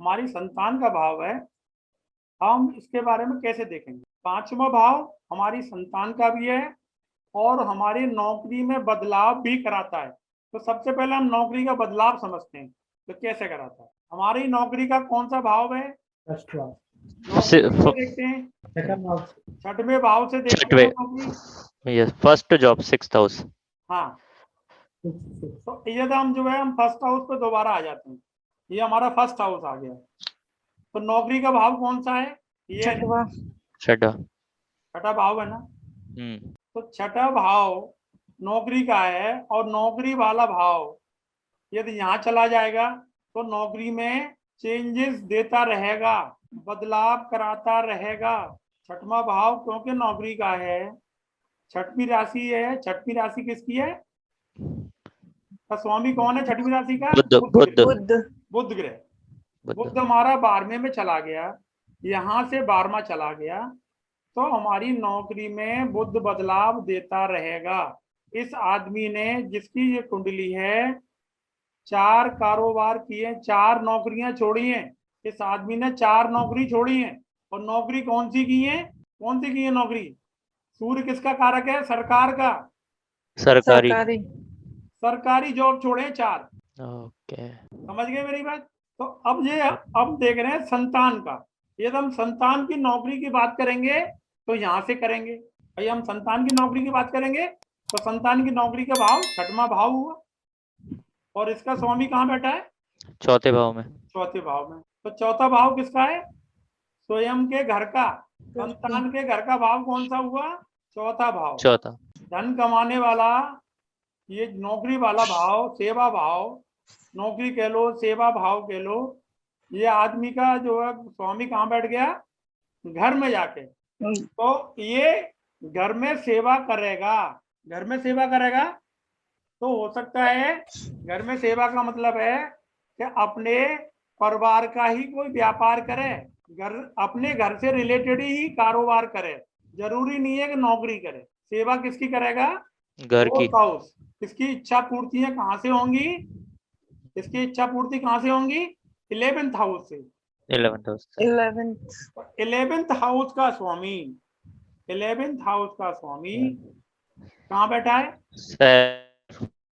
हमारी संतान का भाव है। हम इसके बारे में कैसे देखेंगे? पांचवा भाव हमारी संतान का भी है और हमारी नौकरी में बदलाव भी कराता है। तो सबसे पहले हम नौकरी का बदलाव समझते हैं। तो कैसे कराता है? हमारी नौकरी का कौन सा भाव है? फर्स्ट भाव, नौकरी देखते हैं सेकंड भाव, 6वें भाव से देखते छठवें, हैं नौकरी। Yes, first job 6th house. हाँ, तो ये तो हम जो है हम फर्स्ट हाउस पे दोबारा आ जाते हैं। ये हमारा फर्स्ट हाउस आ गया। तो नौकरी का भाव कौन सा है? ये छठवा। छठा भाव है ना। तो छठा भाव नौकरी का है और नौकरी वाला भाव यदि यहाँ चला जाएगा तो नौकरी में चेंजेस देता रहेगा, बदलाव कराता रहेगा। 6वां भाव क्योंकि नौकरी का है, 6वीं राशि है। 6वीं राशि किसकी है? का स्वामी कौन है 6वीं राशि का? बुध ग्रह। बुध हमारा 12वें में चला गया, यहाँ से 12वां चला गया। तो हमारी नौकरी में बुध बदलाव देता रहेगा। इस आदमी ने, जिसकी ये कुंडली है, 4 कारोबार किए, 4 नौकरियां छोड़ी हैं। इस आदमी ने 4 नौकरी छोड़ी है। और नौकरी कौन सी की है? कौन सी की है नौकरी? सूर्य किसका कारक है? सरकार का। सरकारी जॉब छोड़े 4। ओके, समझ गए मेरी बात? तो अब देख रहे हैं संतान का। यदि हम संतान की नौकरी की बात करेंगे तो यहाँ से करेंगे। भाई हम संतान की नौकरी की बात करेंगे तो संतान की नौकरी का भाव 6वां भाव हुआ। और इसका स्वामी कहाँ बैठा है? चौथे भाव में। चौथे भाव में। तो चौथा भाव किसका है? स्वयं के घर का। संतान के घर का भाव कौन सा हुआ? चौथा भाव। चौथा। धन कमाने वाला, ये नौकरी वाला भाव, सेवा भाव, नौकरी कह लो, सेवा भाव कह लो। ये आदमी का जो है स्वामी कहाँ बैठ गया? घर में जाके। तो ये घर में सेवा करेगा। घर में सेवा करेगा तो हो सकता है, घर में सेवा का मतलब है कि अपने परिवार का ही कोई व्यापार करे, अपने घर से रिलेटेड ही कारोबार करे। जरूरी नहीं है कि नौकरी करे। सेवा किसकी करेगा? घर की। फोर्थ हाउस, इसकी इच्छा पूर्तियां कहाँ से होंगी? इसकी इच्छा पूर्ति कहाँ से होंगी? 11th हाउस से। 11th house. 11th 11th house का स्वामी, 11th हाउस का स्वामी कहाँ बैठा है?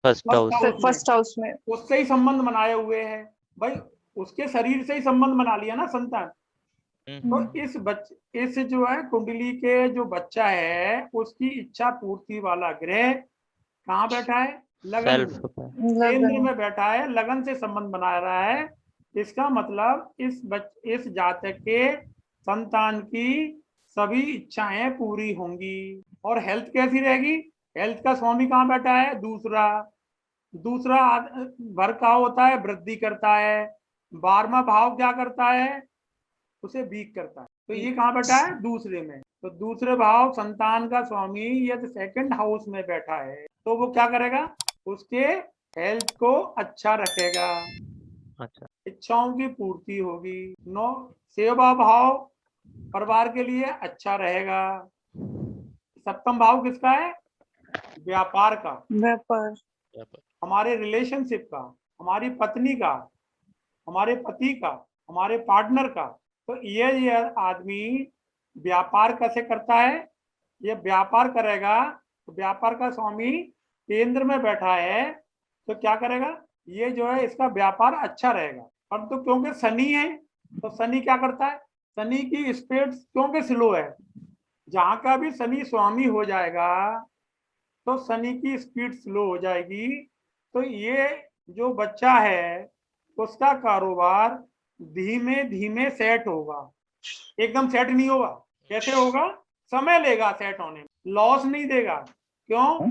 First house. फर्स्ट हाउस में। उससे ही संबंध बनाए हुए है भाई, उसके शरीर से ही संबंध बना लिया ना संतान। तो इस जो है कुंडली के जो बच्चा है उसकी इच्छा पूर्ति वाला ग्रह कहाँ बैठा है? लगन में, केंद्र में बैठा है, लगन से संबंध बना रहा है। इसका मतलब इस जातक के संतान की सभी इच्छाएं पूरी होंगी। और हेल्थ कैसी रहेगी? हेल्थ का स्वामी कहाँ बैठा है? दूसरा। दूसरा भर का होता है, वृद्धि करता है। 12वां भाव क्या करता है? उसे वीक करता है। तो ये कहाँ बैठा है? दूसरे में। तो दूसरे भाव संतान का स्वामी यदि सेकंड हाउस में बैठा है तो वो क्या करेगा? उसके हेल्थ को अच्छा रखेगा, अच्छा। इच्छाओं की पूर्ति होगी। 9 सेवा भाव परिवार के लिए अच्छा रहेगा। 7वां भाव किसका है? व्यापार का, व्यापार, हमारे रिलेशनशिप का, हमारी पत्नी का, हमारे पति का, हमारे पार्टनर का। तो ये आदमी व्यापार कैसे करता है? ये व्यापार करेगा तो व्यापार का स्वामी केंद्र में बैठा है तो क्या करेगा? ये जो है इसका व्यापार अच्छा रहेगा। परंतु क्योंकि शनि है तो शनि क्या करता है? शनि की स्पीड क्योंकि स्लो है, जहां का भी शनि स्वामी हो जाएगा तो शनि की स्पीड स्लो हो जाएगी। तो ये जो बच्चा है उसका कारोबार धीमे धीमे सेट होगा, एकदम सेट नहीं होगा। कैसे होगा? समय लेगा सेट होने में, लॉस नहीं देगा। क्यों?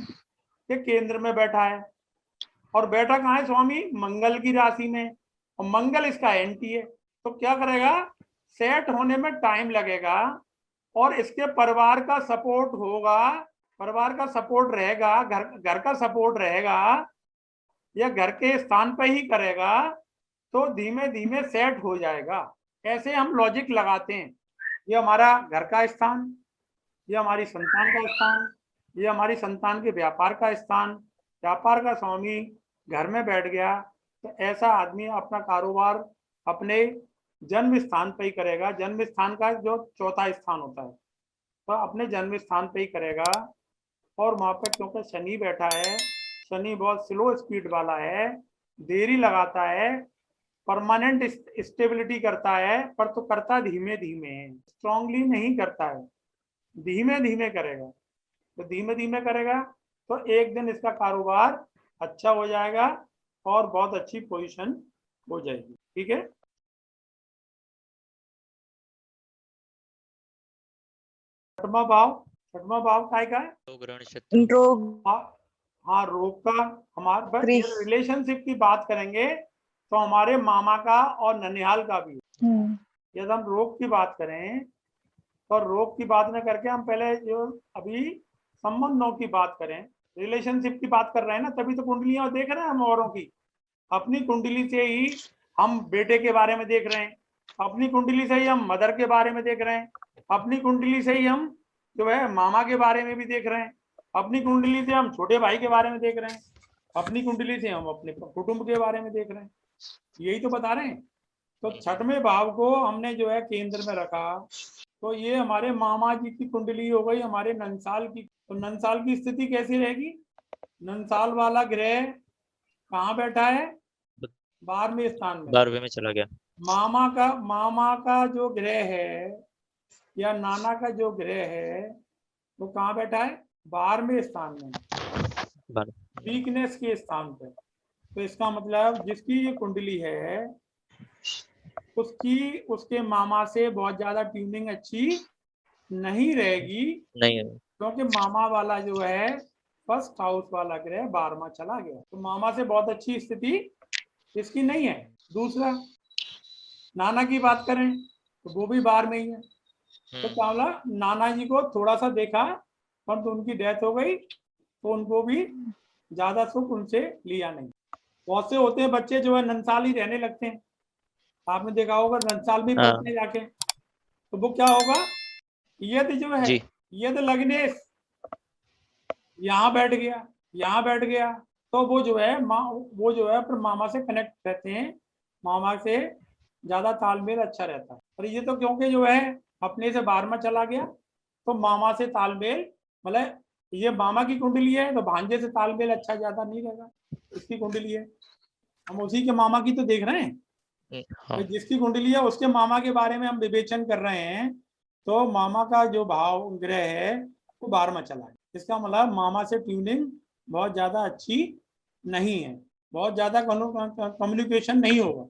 कि केंद्र में बैठा है और बैठा कहाँ है स्वामी? मंगल की राशि में, और मंगल इसका एंटी है। तो क्या करेगा? सेट होने में टाइम लगेगा और इसके परिवार का सपोर्ट होगा, परिवार का सपोर्ट रहेगा, घर का सपोर्ट रहेगा, या घर के स्थान पर ही करेगा तो धीमे धीमे सेट हो जाएगा। ऐसे हम लॉजिक लगाते हैं। ये हमारा घर का स्थान, ये हमारी संतान का स्थान, ये हमारी संतान के व्यापार का स्थान, व्यापार का स्वामी घर में बैठ गया तो ऐसा आदमी अपना कारोबार अपने जन्म स्थान पर ही करेगा। जन्म स्थान का जो चौथा स्थान होता है तो अपने जन्म स्थान पर ही करेगा। और वहां पर क्योंकि शनि बैठा है, शनि बहुत स्लो स्पीड वाला है, देरी लगाता है, परमानेंट स्टेबिलिटी करता है, पर तो करता धीमे धीमे, स्ट्रांगली नहीं करता है, धीमे धीमे करेगा। तो धीमे धीमे करेगा तो एक दिन इसका कारोबार अच्छा हो जाएगा और बहुत अच्छी पोजीशन हो जाएगी। ठीक है। छठवां भाव काय का है? रोग, हाँ, रोग का। हमारे रिलेशनशिप की बात करेंगे तो हमारे मामा का और ननिहाल का भी। यदि हम रोग की बात करें तो रोग की बात न करके हम पहले जो अभी संबंधों की बात करें, रिलेशनशिप की बात कर रहे हैं ना, तभी तो कुंडलियां देख रहे हैं हम औरों की। अपनी कुंडली से ही हम बेटे के बारे में देख रहे हैं, अपनी कुंडली से ही हम मदर के बारे में देख रहे हैं, अपनी कुंडली से ही हम जो है मामा के बारे में भी देख रहे हैं, अपनी कुंडली से हम छोटे भाई के बारे में देख रहे हैं, अपनी कुंडली से हम अपने कुटुंब के बारे में देख रहे हैं। यही तो बता रहे हैं। तो छठवें भाव को हमने जो है केंद्र में रखा तो ये हमारे मामा जी की कुंडली हो गई, हमारे नंसाल की। तो नंसाल की स्थिति कैसी रहेगी? नंसाल वाला ग्रह कहाँ बैठा है? 12वें स्थान में। 12वें में चला गया। मामा का जो ग्रह है या नाना का जो ग्रह है वो कहाँ बैठा है? 12वें स्थान में, वीकनेस के स्थान पे। तो इसका मतलब जिसकी ये कुंडली है उसकी उसके मामा से बहुत ज्यादा ट्यूनिंग अच्छी नहीं रहेगी, नहीं है, क्योंकि मामा वाला जो है फर्स्ट हाउस वाला ग्रह 12वां चला गया। तो मामा से बहुत अच्छी स्थिति इसकी नहीं है। दूसरा, नाना की बात करें तो वो भी 12 में ही है। तो क्या बोला? नाना जी को थोड़ा सा देखा परंतु उनकी डेथ हो गई तो उनको भी ज्यादा सुख उनसे लिया नहीं। बहुत से होते हैं बच्चे जो है नंसाल ही रहने लगते हैं, आपने देखा होगा नंसाल में पढ़ने जाके। तो वो क्या होगा? यदि जो है जी। यदि लग्नेश यहाँ बैठ गया, यहाँ बैठ गया, तो वो जो है वो जो है फिर मामा से कनेक्ट रहते हैं, मामा से ज्यादा तालमेल अच्छा रहता है। और ये तो क्योंकि जो है अपने से बाहर में चला गया, तो मामा से तालमेल, मतलब ये मामा की कुंडली है तो भांजे से तालमेल अच्छा ज्यादा नहीं रहेगा, इसकी कुंडली है, हम उसी के मामा की तो देख रहे हैं। हाँ। तो जिसकी कुंडली है उसके मामा के बारे में हम विवेचन कर रहे हैं, तो मामा का जो भाव ग्रह है वो 12 में चला है, इसका मतलब मामा से ट्यूनिंग बहुत ज्यादा अच्छी नहीं है, बहुत ज्यादा कम्युनिकेशन नहीं होगा।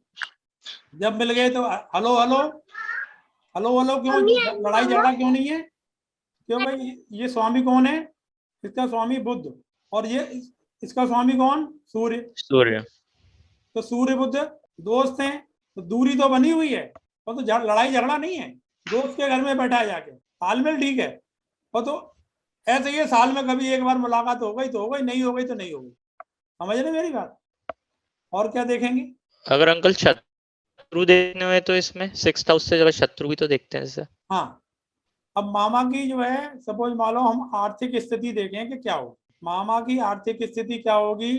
जब मिल गए तो हेलो हेलो हेलो हेलो, क्यों लड़ाई झगड़ा क्यों नहीं है? क्यों भाई, ये स्वामी कौन है? इसका स्वामी बुध, और ये इसका स्वामी कौन? सूर्य। सूर्य। तो सूर्य बुध दोस्त हैं, तो दूरी तो बनी हुई है, और तो लड़ाई झगड़ा नहीं है, दोस्त के घर में बैठा है जाके, तालमेल ठीक है। और तो ऐसे ही साल में कभी एक बार मुलाकात हो गई तो हो गई, नहीं हो गई तो नहीं हो गई, समझ रहे मेरी बात? और क्या देखेंगे? अगर अंकल शत्रु देखने में, तो इसमें 6th हाउस से जब शत्रु भी तो देखते हैं जैसे। हाँ, अब मामा की जो है, सपोज मान लो हम आर्थिक स्थिति देखें कि क्या हो, मामा की आर्थिक स्थिति क्या होगी?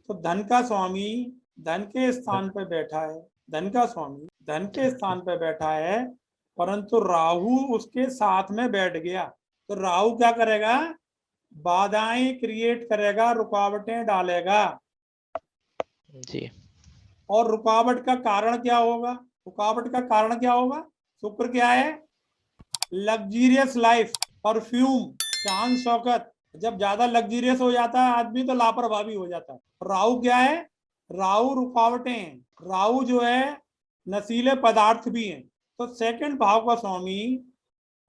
तो धन का स्वामी धन के स्थान पर बैठा है, धन का स्वामी धन के स्थान पर बैठा है, परंतु राहु उसके साथ में बैठ गया, तो राहु क्या करेगा? बाधाएं क्रिएट करेगा, रुकावटें डालेगा। जी। और रुकावट का कारण क्या होगा? रुकावट का कारण क्या होगा? शुक्र क्या है? लग्जीरियस लाइफ, परफ्यूम, शान शौकत। जब ज्यादा लग्जीरियस हो जाता है आदमी तो लापरवाह भी हो जाता है। राहु क्या है? राहु रुकावटें हैं, राहु जो है नशीले पदार्थ भी हैं। तो सेकंड भाव का स्वामी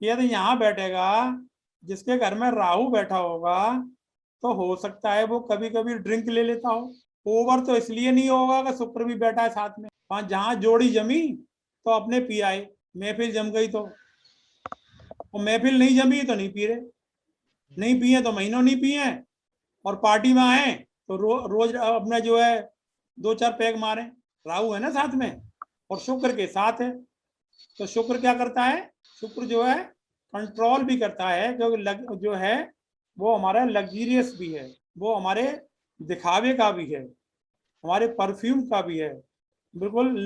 यदि यहाँ बैठेगा, जिसके घर में राहु बैठा होगा, तो हो सकता है वो कभी कभी ड्रिंक ले लेता हो। ओवर तो इसलिए नहीं होगा कि शुक्र भी बैठा है साथ में, वहां जहां जोड़ी जमी तो अपने पी आए, महफिल जम गई तो, और महफिल नहीं जमी तो नहीं पी रहे, नहीं पिए तो महीनों नहीं पिए, और पार्टी में आए तो रोज अपना जो है 2-4 पैग मारे। राहु है ना साथ में, और शुक्र के साथ है, तो शुक्र क्या करता है? शुक्र जो है कंट्रोल भी करता है, क्योंकि जो है वो हमारा लग्जरियस भी है, वो हमारे दिखावे का भी है, हमारे परफ्यूम का भी है, बिल्कुल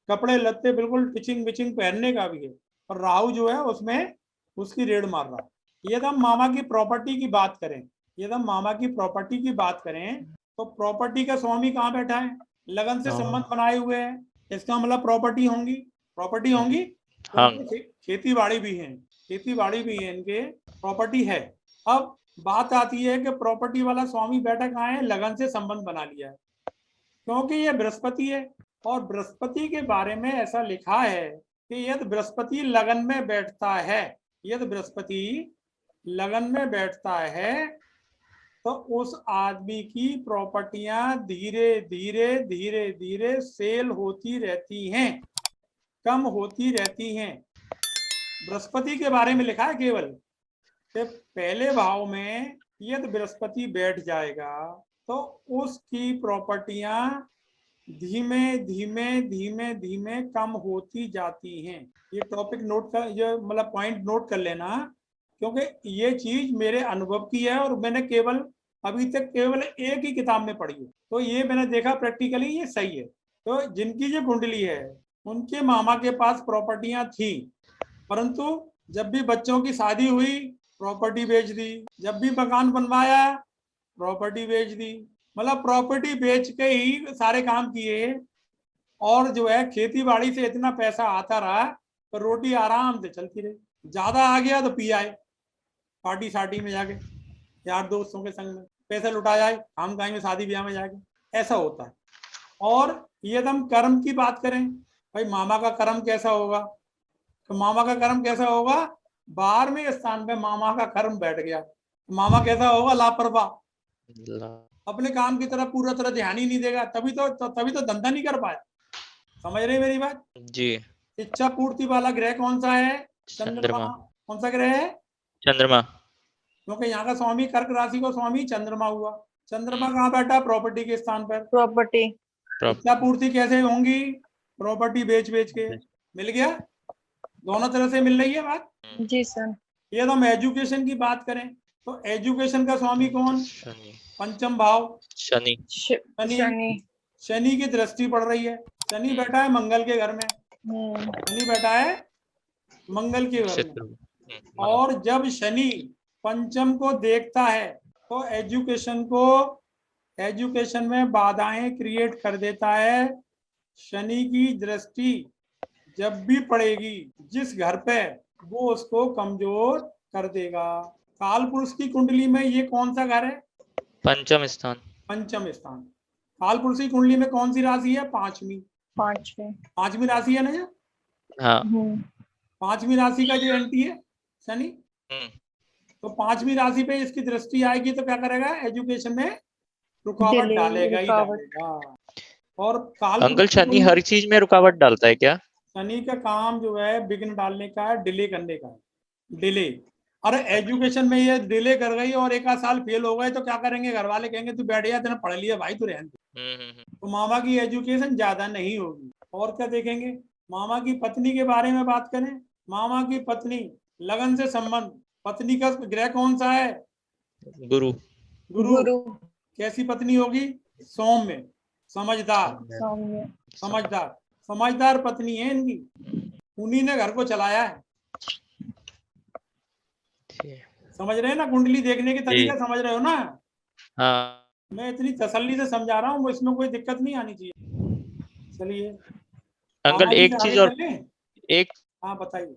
कपड़े लत्ते बिल्कुल टिचिंग विचिंग पहनने का भी है, और राहु जो है उसमें उसकी रेड मार रहा है। यदि हम मामा की प्रॉपर्टी की बात करें, यदि हम मामा की प्रॉपर्टी की बात करें, तो प्रॉपर्टी का स्वामी कहाँ बैठा है? लगन से संबंध बनाए हुए है, इसका मतलब प्रॉपर्टी होंगी, प्रॉपर्टी होंगी। हाँ। खेती बाड़ी भी है, खेती बाड़ी भी है, इनके प्रॉपर्टी है। अब बात आती है कि प्रॉपर्टी वाला स्वामी बैठा कहाँ है? लगन से संबंध बना लिया है, क्योंकि ये बृहस्पति है, और बृहस्पति के बारे में ऐसा लिखा है कि यदि बृहस्पति लगन में बैठता है, यदि बृहस्पति लगन में बैठता है, तो उस आदमी की प्रॉपर्टियां धीरे धीरे धीरे धीरे सेल होती रहती हैं, कम होती रहती हैं। बृहस्पति के बारे में लिखा है केवल कि पहले भाव में यदि बृहस्पति बैठ जाएगा तो उसकी प्रॉपर्टियां धीमे धीमे धीमे धीमे कम होती जाती हैं। ये टॉपिक नोट कर, ये मतलब पॉइंट नोट कर लेना, क्योंकि ये चीज मेरे अनुभव की है, और मैंने केवल अभी तक केवल एक ही किताब में पढ़ी है, तो ये मैंने देखा प्रैक्टिकली ये सही है। तो जिनकी जो कुंडली है उनके मामा के पास प्रॉपर्टियां थी, परंतु जब भी बच्चों की शादी हुई प्रॉपर्टी बेच दी, जब भी मकान बनवाया प्रॉपर्टी बेच दी, मतलब प्रॉपर्टी बेच के ही सारे काम किए, और जो है खेती बाड़ी से इतना पैसा आता रहा तो रोटी आराम से चलती रही। ज्यादा आ गया तो पी आए, पार्टी शार्टी में जाके यार दोस्तों के संग में पैसा लुटा जाए, हम कहेंगे शादी ब्याह में जाके, ऐसा होता है। और यदि हम कर्म की बात करें, भाई मामा का कर्म कैसा होगा? तो मामा का कर्म कैसा होगा? 12वें स्थान पे मामा का कर्म बैठ गया, मामा कैसा होगा? लापरवाह, अपने काम की तरफ पूरा तरह ध्यान ही नहीं देगा, तभी तो धंधा नहीं कर पाया। समझ रहे मेरी बात जी? इच्छा पूर्ति वाला ग्रह कौन सा है? चंद्रमा। कौन सा ग्रह है? चंद्रमा। क्योंकि यहाँ का स्वामी कर्क राशि का स्वामी चंद्रमा हुआ। चंद्रमा कहाँ बैठा? प्रॉपर्टी के स्थान पर। प्रॉपर्टी। इच्छा पूर्ति कैसे होंगी? प्रॉपर्टी बेच बेच के। मिल गया? दोनों तरह से मिल रही है बात। जी सर। ये तो हम एजुकेशन की बात करें, तो एजुकेशन का स्वामी कौन? शनि। पंचम भाव शनि। शनि। शनि। शनि की दृष्टि पड़ रही है। शनि बैठा है मंगल के घर में। शनि बैठा है मंगल के घर में। नक्षत्र। और जब शनि पंचम को देखता है तो एजुकेशन में बाधाएं क्रिएट कर देता है। शनि की दृष्टि जब भी पड़ेगी जिस घर पे, वो उसको कमजोर कर देगा। काल पुरुष की कुंडली में ये कौन सा घर है? पंचम स्थान। पंचम स्थान। काल पुरुष की कुंडली में कौन सी राशि है? पांचवी। पांचवी राशि है ना ये? हाँ। पांचवी राशि का जो एंटी है शनि। तो पांचवी राशि पे इसकी दृष्टि आएगी तो क्या करेगा? एजुकेशन में रुकावट डालेगा ही डालेगा। और काल अंकल शनि हर चीज में रुकावट डालता है क्या? शनि का काम जो है विघ्न डालने का है, डिले करने का है। डिले। अरे एजुकेशन में ये डिले कर गई और एक आध साल फेल हो गए तो क्या करेंगे? घर वाले कहेंगे तू बैठ जा, तेने पढ़ लिया भाई, तू रहने दे। तो मामा की एजुकेशन ज्यादा नहीं होगी। और क्या देखेंगे? मामा की पत्नी के बारे में बात करें। मामा की पत्नी, लगन से संबंध। पत्नी का ग्रह कौन सा है? गुरु। गुरु। कैसी पत्नी होगी? सौम्य, समझदार। समझदार। समझदार पत्नी है इनकी। उन्हीं ने घर को चलाया है। समझ रहे हैं ना? कुंडली देखने के तरीका समझ रहे हो ना? हाँ। मैं इतनी तसल्ली से समझा रहा हूँ, इसमें कोई दिक्कत नहीं आनी चाहिए। चलिए अंकल एक चीज और, एक हाँ बताइए।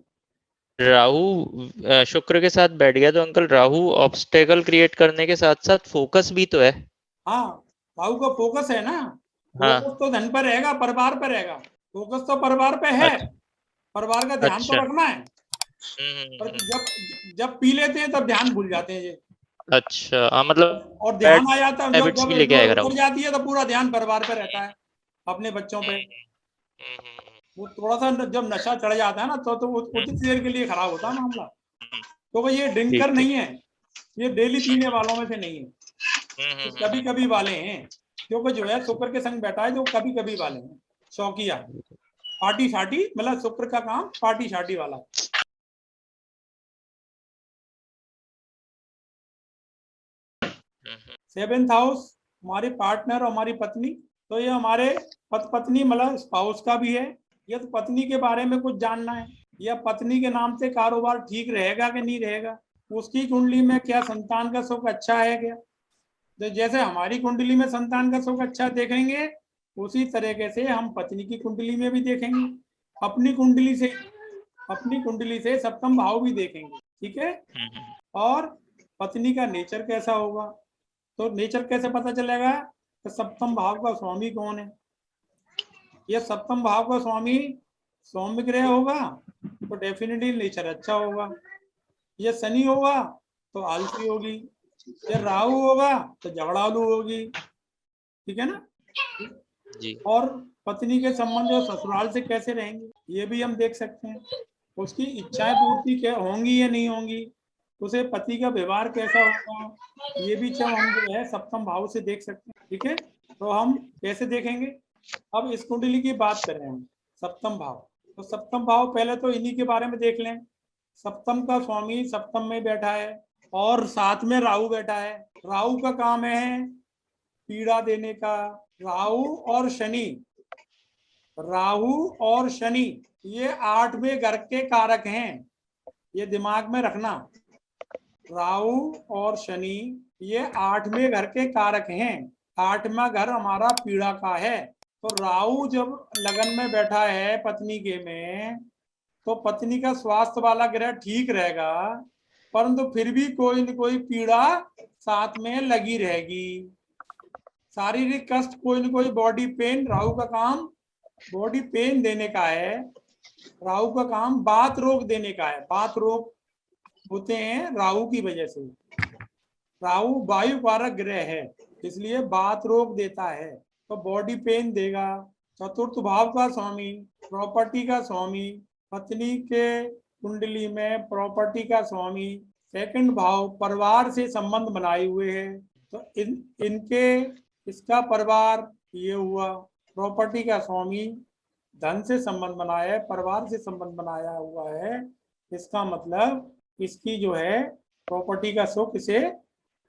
राहु शुक्र के साथ बैठ गया तो अंकल राहु ऑब्स्टेकल क्रिएट करने के साथ साथ फोकस भी तो है। हाँ, राहु का फोकस है ना। फोकस तो धन पर रहेगा, परिवार पर रहेगा। फोकस तो परिवार पे है। परिवार का ध्यान तो रखना है। पर जब पी लेते हैं तब ध्यान भूल जाते हैं ये। अच्छा हाँ, मतलब और ध्यान आ जाता है जब जब उतर जाती है तो पूरा ध्यान परिवार पे रहता है, अपने बच्चों पे। वो थोड़ा सा जब नशा चढ़ जाता है ना तो उतनी देर के लिए खराब होता है मामला। तो ये ड्रिंकर नहीं है, ये डेली पीने वालों में से नहीं है, तो कभी कभी वाले हैं। क्योंकि जो है शुक्र के संग बैठा है जो कभी कभी वाले हैं, शौकिया, पार्टी शार्टी, मतलब शुक्र का काम पार्टी शार्टी वाला। सेवेंथ हाउस हमारे पार्टनर और हमारी पत्नी, तो ये हमारे पत्नी मतलब स्पाउस का भी है। ये तो पत्नी के बारे में कुछ जानना है, या पत्नी के नाम से कारोबार ठीक रहेगा कि नहीं रहेगा, उसकी कुंडली में क्या संतान का सुख अच्छा है क्या। तो जैसे हमारी कुंडली में संतान का सुख अच्छा देखेंगे, उसी तरीके से हम पत्नी की कुंडली में भी देखेंगे। अपनी कुंडली से सप्तम भाव भी देखेंगे, ठीक है। और पत्नी का नेचर कैसा होगा, तो नेचर कैसे पता चलेगा? तो सप्तम भाव का स्वामी कौन है। ये सप्तम भाव का स्वामी सौम्य ग्रह होगा तो डेफिनेटली नेचर अच्छा होगा। ये शनि होगा तो आलसी होगी। ये राहु होगा तो झगड़ालू होगी, ठीक है ना जी। और पत्नी के संबंध और ससुराल से कैसे रहेंगे ये भी हम देख सकते हैं। उसकी इच्छाएं पूर्ति क्या होंगी या नहीं होंगी, उसे पति का व्यवहार कैसा होगा, ये भी हम जो है सप्तम भाव से देख सकते हैं, ठीक है। तो हम कैसे देखेंगे? अब इस कुंडली की बात कर रहे हैं हम, सप्तम भाव। तो सप्तम भाव पहले तो इन्हीं के बारे में देख लें। सप्तम का स्वामी सप्तम में बैठा है और साथ में राहु बैठा है। राहु का काम है पीड़ा देने का। राहु और शनि ये 8वें घर के कारक हैं, ये दिमाग में रखना। राहु और शनि ये 8वें घर के कारक हैं। 8वां घर हमारा पीड़ा का है। तो राहु जब लगन में बैठा है पत्नी के में, तो पत्नी का स्वास्थ्य वाला ग्रह ठीक रहेगा, परंतु फिर भी कोई न कोई पीड़ा साथ में लगी रहेगी। शारीरिक कष्ट, कोई न कोई बॉडी पेन। राहु का काम बॉडी पेन देने का है। राहु का काम बात रोग देने का है। बात रोग होते हैं राहु की वजह से। राहु वायु कारक ग्रह है, इसलिए बात रोग देता है, तो बॉडी पेन देगा। चतुर्थ भाव का स्वामी प्रॉपर्टी का स्वामी, पत्नी के कुंडली में प्रॉपर्टी का स्वामी सेकंड भाव परिवार से संबंध बनाए हुए है। तो इसका परिवार ये हुआ। प्रॉपर्टी का स्वामी धन से संबंध बनाया है, परिवार से संबंध बनाया हुआ है। इसका मतलब इसकी जो है प्रॉपर्टी का सुख इसे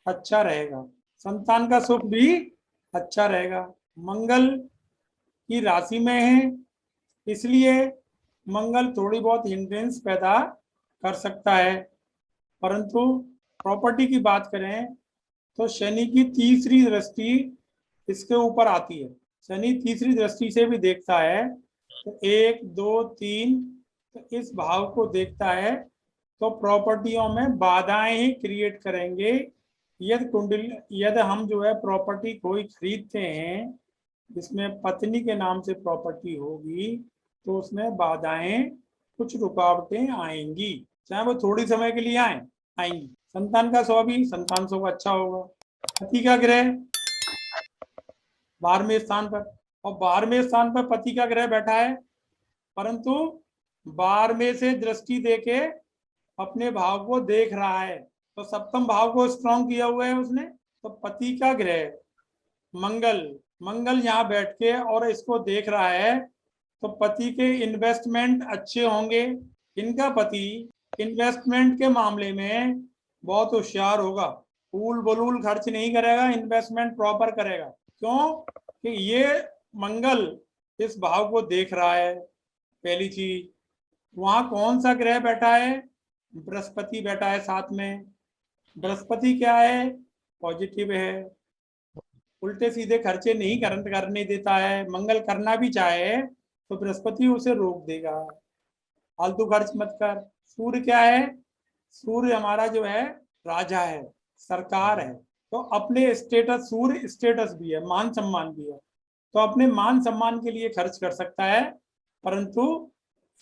अच्छा रहेगा, संतान का सुख भी अच्छा रहेगा। मंगल की राशि में है, इसलिए मंगल थोड़ी बहुत हिंड्रेंस पैदा कर सकता है। परंतु प्रॉपर्टी की बात करें तो शनि की तीसरी दृष्टि इसके ऊपर आती है। शनि तीसरी दृष्टि से भी देखता है, तो 1 2 3 तो इस भाव को देखता है, तो प्रॉपर्टियों में बाधाएं ही क्रिएट करेंगे। यदि हम जो है प्रॉपर्टी कोई खरीदते हैं जिसमें पत्नी के नाम से प्रॉपर्टी होगी, तो उसमें बाधाएं, कुछ रुकावटें आएंगी, चाहे वो थोड़ी समय के लिए आएंगी। संतान का सौ भी, संतान सौ अच्छा होगा। पति का ग्रह 12वें स्थान पर, और 12वें स्थान पर पति का ग्रह बैठा है, परंतु 12वें से दृष्टि देके अपने भाव को देख रहा है, तो सप्तम भाव को स्ट्रॉन्ग किया हुआ है उसने। तो पति का ग्रह मंगल यहाँ बैठ के और इसको देख रहा है, तो पति के इन्वेस्टमेंट अच्छे होंगे। इनका पति इन्वेस्टमेंट के मामले में बहुत होशियार होगा, फूल बलूल खर्च नहीं करेगा, इन्वेस्टमेंट प्रॉपर करेगा। क्यों कि ये मंगल इस भाव को देख रहा है। पहली चीज, वहां कौन सा ग्रह बैठा है? बृहस्पति बैठा है साथ में। बृहस्पति क्या है? पॉजिटिव है, उल्टे सीधे खर्चे नहीं करने देता है। मंगल करना भी चाहे तो बृहस्पति उसे रोक देगा, फालतू खर्च मत कर। सूर्य क्या है? सूर्य हमारा जो है राजा है, सरकार है, तो अपने स्टेटस, सूर्य स्टेटस भी है, मान सम्मान भी है, तो अपने मान सम्मान के लिए खर्च कर सकता है, परंतु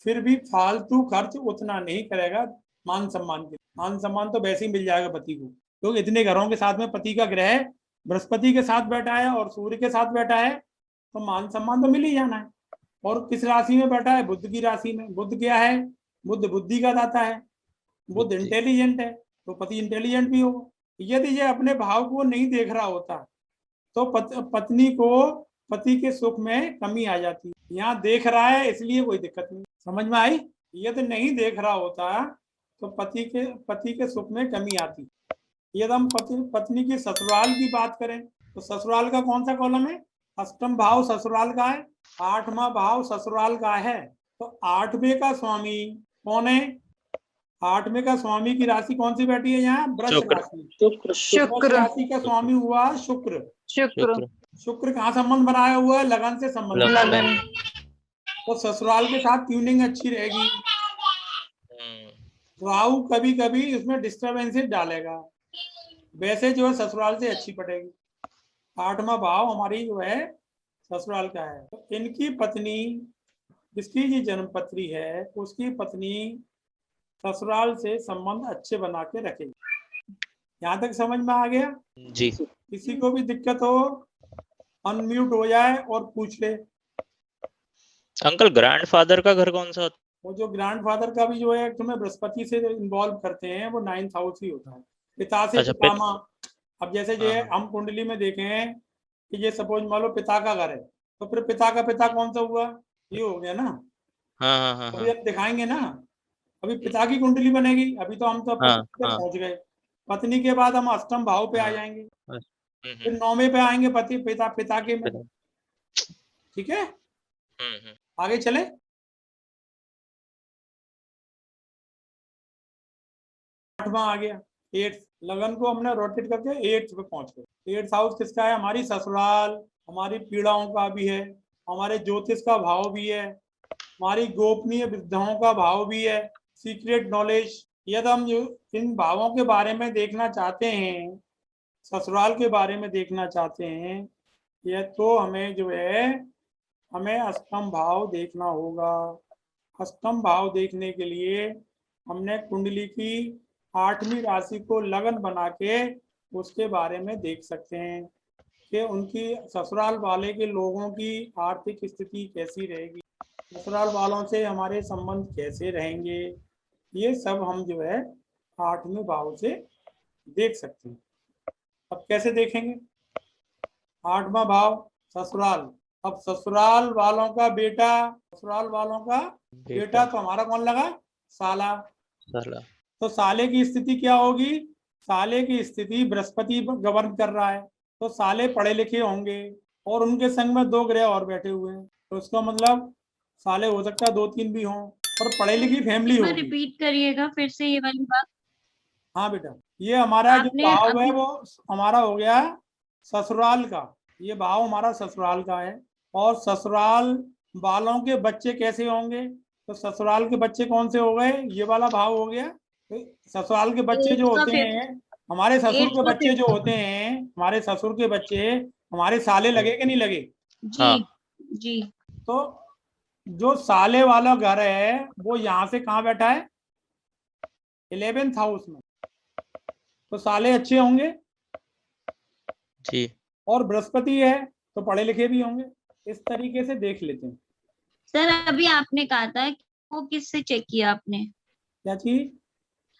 फिर भी फालतू खर्च उतना नहीं करेगा मान सम्मान के। मान सम्मान तो वैसे ही मिल जाएगा पति को, तो इतने घरों के साथ में पति का ग्रह बृहस्पति के साथ बैठा है और सूर्य के साथ बैठा है, तो मान सम्मान तो मिल ही जाना है। और किस राशि में बैठा है? बुध की राशि में। बुध क्या है? बुध बुद्धि का दाता है, बुध इंटेलिजेंट है, तो पति इंटेलिजेंट भी होगा। यदि ये अपने भाव को नहीं देख रहा होता तो पत्नी को पति के सुख में कमी आ जाती। यहाँ देख रहा है इसलिए कोई दिक्कत नहीं, समझ में आई? यदि नहीं देख रहा होता तो पति के सुख में कमी आती। यदि हम पत्नी की ससुराल की बात करें तो ससुराल का कौन सा कॉलम है? अष्टम भाव ससुराल का है, 8वां भाव ससुराल का है। तो 8वें का स्वामी कौन है? 8वें का स्वामी की राशि कौन सी बैठी है यहाँ? वृष राशि। वृष राशि का स्वामी हुआ शुक्र। शुक्र कहाँ संबंध बनाया हुआ है? लगन से संबंध। तो ससुराल के साथ ट्यूनिंग अच्छी रहेगी। राहु कभी कभी इसमें डिस्टर्बेंसेस डालेगा, वैसे जो है ससुराल से अच्छी पड़ेगी। 8वां भाव हमारी जो है ससुराल का है। तो इनकी पत्नी, जिसकी जी जन्मपत्री है, उसकी पत्नी ससुराल से संबंध अच्छे बना के रखेगी। यहाँ तक समझ में आ गया जी? किसी को भी दिक्कत हो अनम्यूट हो जाए और पूछ ले। अंकल ग्रैंडफादर का घर कौन सा होता? वो जो ग्रैंडफादर का भी जो है तुम्हें बृहस्पति से इन्वॉल्व करते हैं, वो 9th हाउस ही होता है। पिता से अच्छा, पितामा। अब जैसे जो है हाँ। हम कुंडली में देखें कि ये सपोज मान लो पिता का घर है, तो फिर पिता का पिता कौन सा हुआ? ये हो गया ना। हाँ। अभी अब दिखाएंगे ना, अभी पिता की कुंडली बनेगी। अभी तो हम तो पत्नी पे पहुंच गए, पत्नी के बाद हम अष्टम भाव पे आ जाएंगे, फिर 9वें पे आएंगे पिता के में। ठीक है, आगे चले। आठवां आ गया 8th। लगन को हमने रोटेट करके 8th पे पहुंच गए। 8th हाउस किसका है? हमारी ससुराल, हमारी पीड़ाओं का भी है, हमारे ज्योतिष का भाव भी है, हमारी गोपनीय विद्याओं का भाव भी है, सीक्रेट नॉलेज। यदि हम इन भावों के बारे में देखना चाहते हैं, ससुराल के बारे में देखना चाहते हैं, यह तो हमें जो है हमें अष्टम भाव देखना होगा। अष्टम भाव देखने के लिए हमने कुंडली की 8वीं राशि को लगन बना के उसके बारे में देख सकते हैं कि उनकी ससुराल वाले के लोगों की आर्थिक स्थिति कैसी रहेगी, ससुराल वालों से हमारे संबंध कैसे रहेंगे। ये सब हम जो है 8वें भाव से देख सकते हैं। अब कैसे देखेंगे? 8वां भाव ससुराल। अब ससुराल वालों का बेटा, ससुराल वालों का बेटा तो हमारा कौन लगा? साला। तो साले की स्थिति क्या होगी? साले की स्थिति बृहस्पति गवर्न कर रहा है, तो साले पढ़े लिखे होंगे और उनके संग में 2 ग्रह और बैठे हुए हैं, तो इसका मतलब साले हो सकता है 2-3 भी हों और पढ़े लिखी फैमिली एक बार होगी। रिपीट करिएगा फिर से ये वाली बात। हाँ बेटा, ये हमारा जो आपने भाव है अभी वो हमारा हो गया ससुराल का, ये भाव हमारा ससुराल का है। और ससुराल वालों के बच्चे कैसे होंगे? तो ससुराल के बच्चे कौन से हो गए? ये वाला भाव हो गया। तो ससुराल के बच्चे जो 8th का होते 5th, हैं, हमारे ससुर 8th के का बच्चे जो 5th। होते हैं, हमारे ससुर के बच्चे हमारे साले लगे कि नहीं लगे? जी हाँ। जी। तो जो साले वाला घर है वो यहाँ से कहाँ बैठा है? 11th हाउस में, तो साले अच्छे होंगे जी। और बृहस्पति है तो पढ़े लिखे भी होंगे। इस तरीके से देख लेते हैं। सर अभी आपने कहा था कि वो किससे चेक किया आपने? क्या चीज?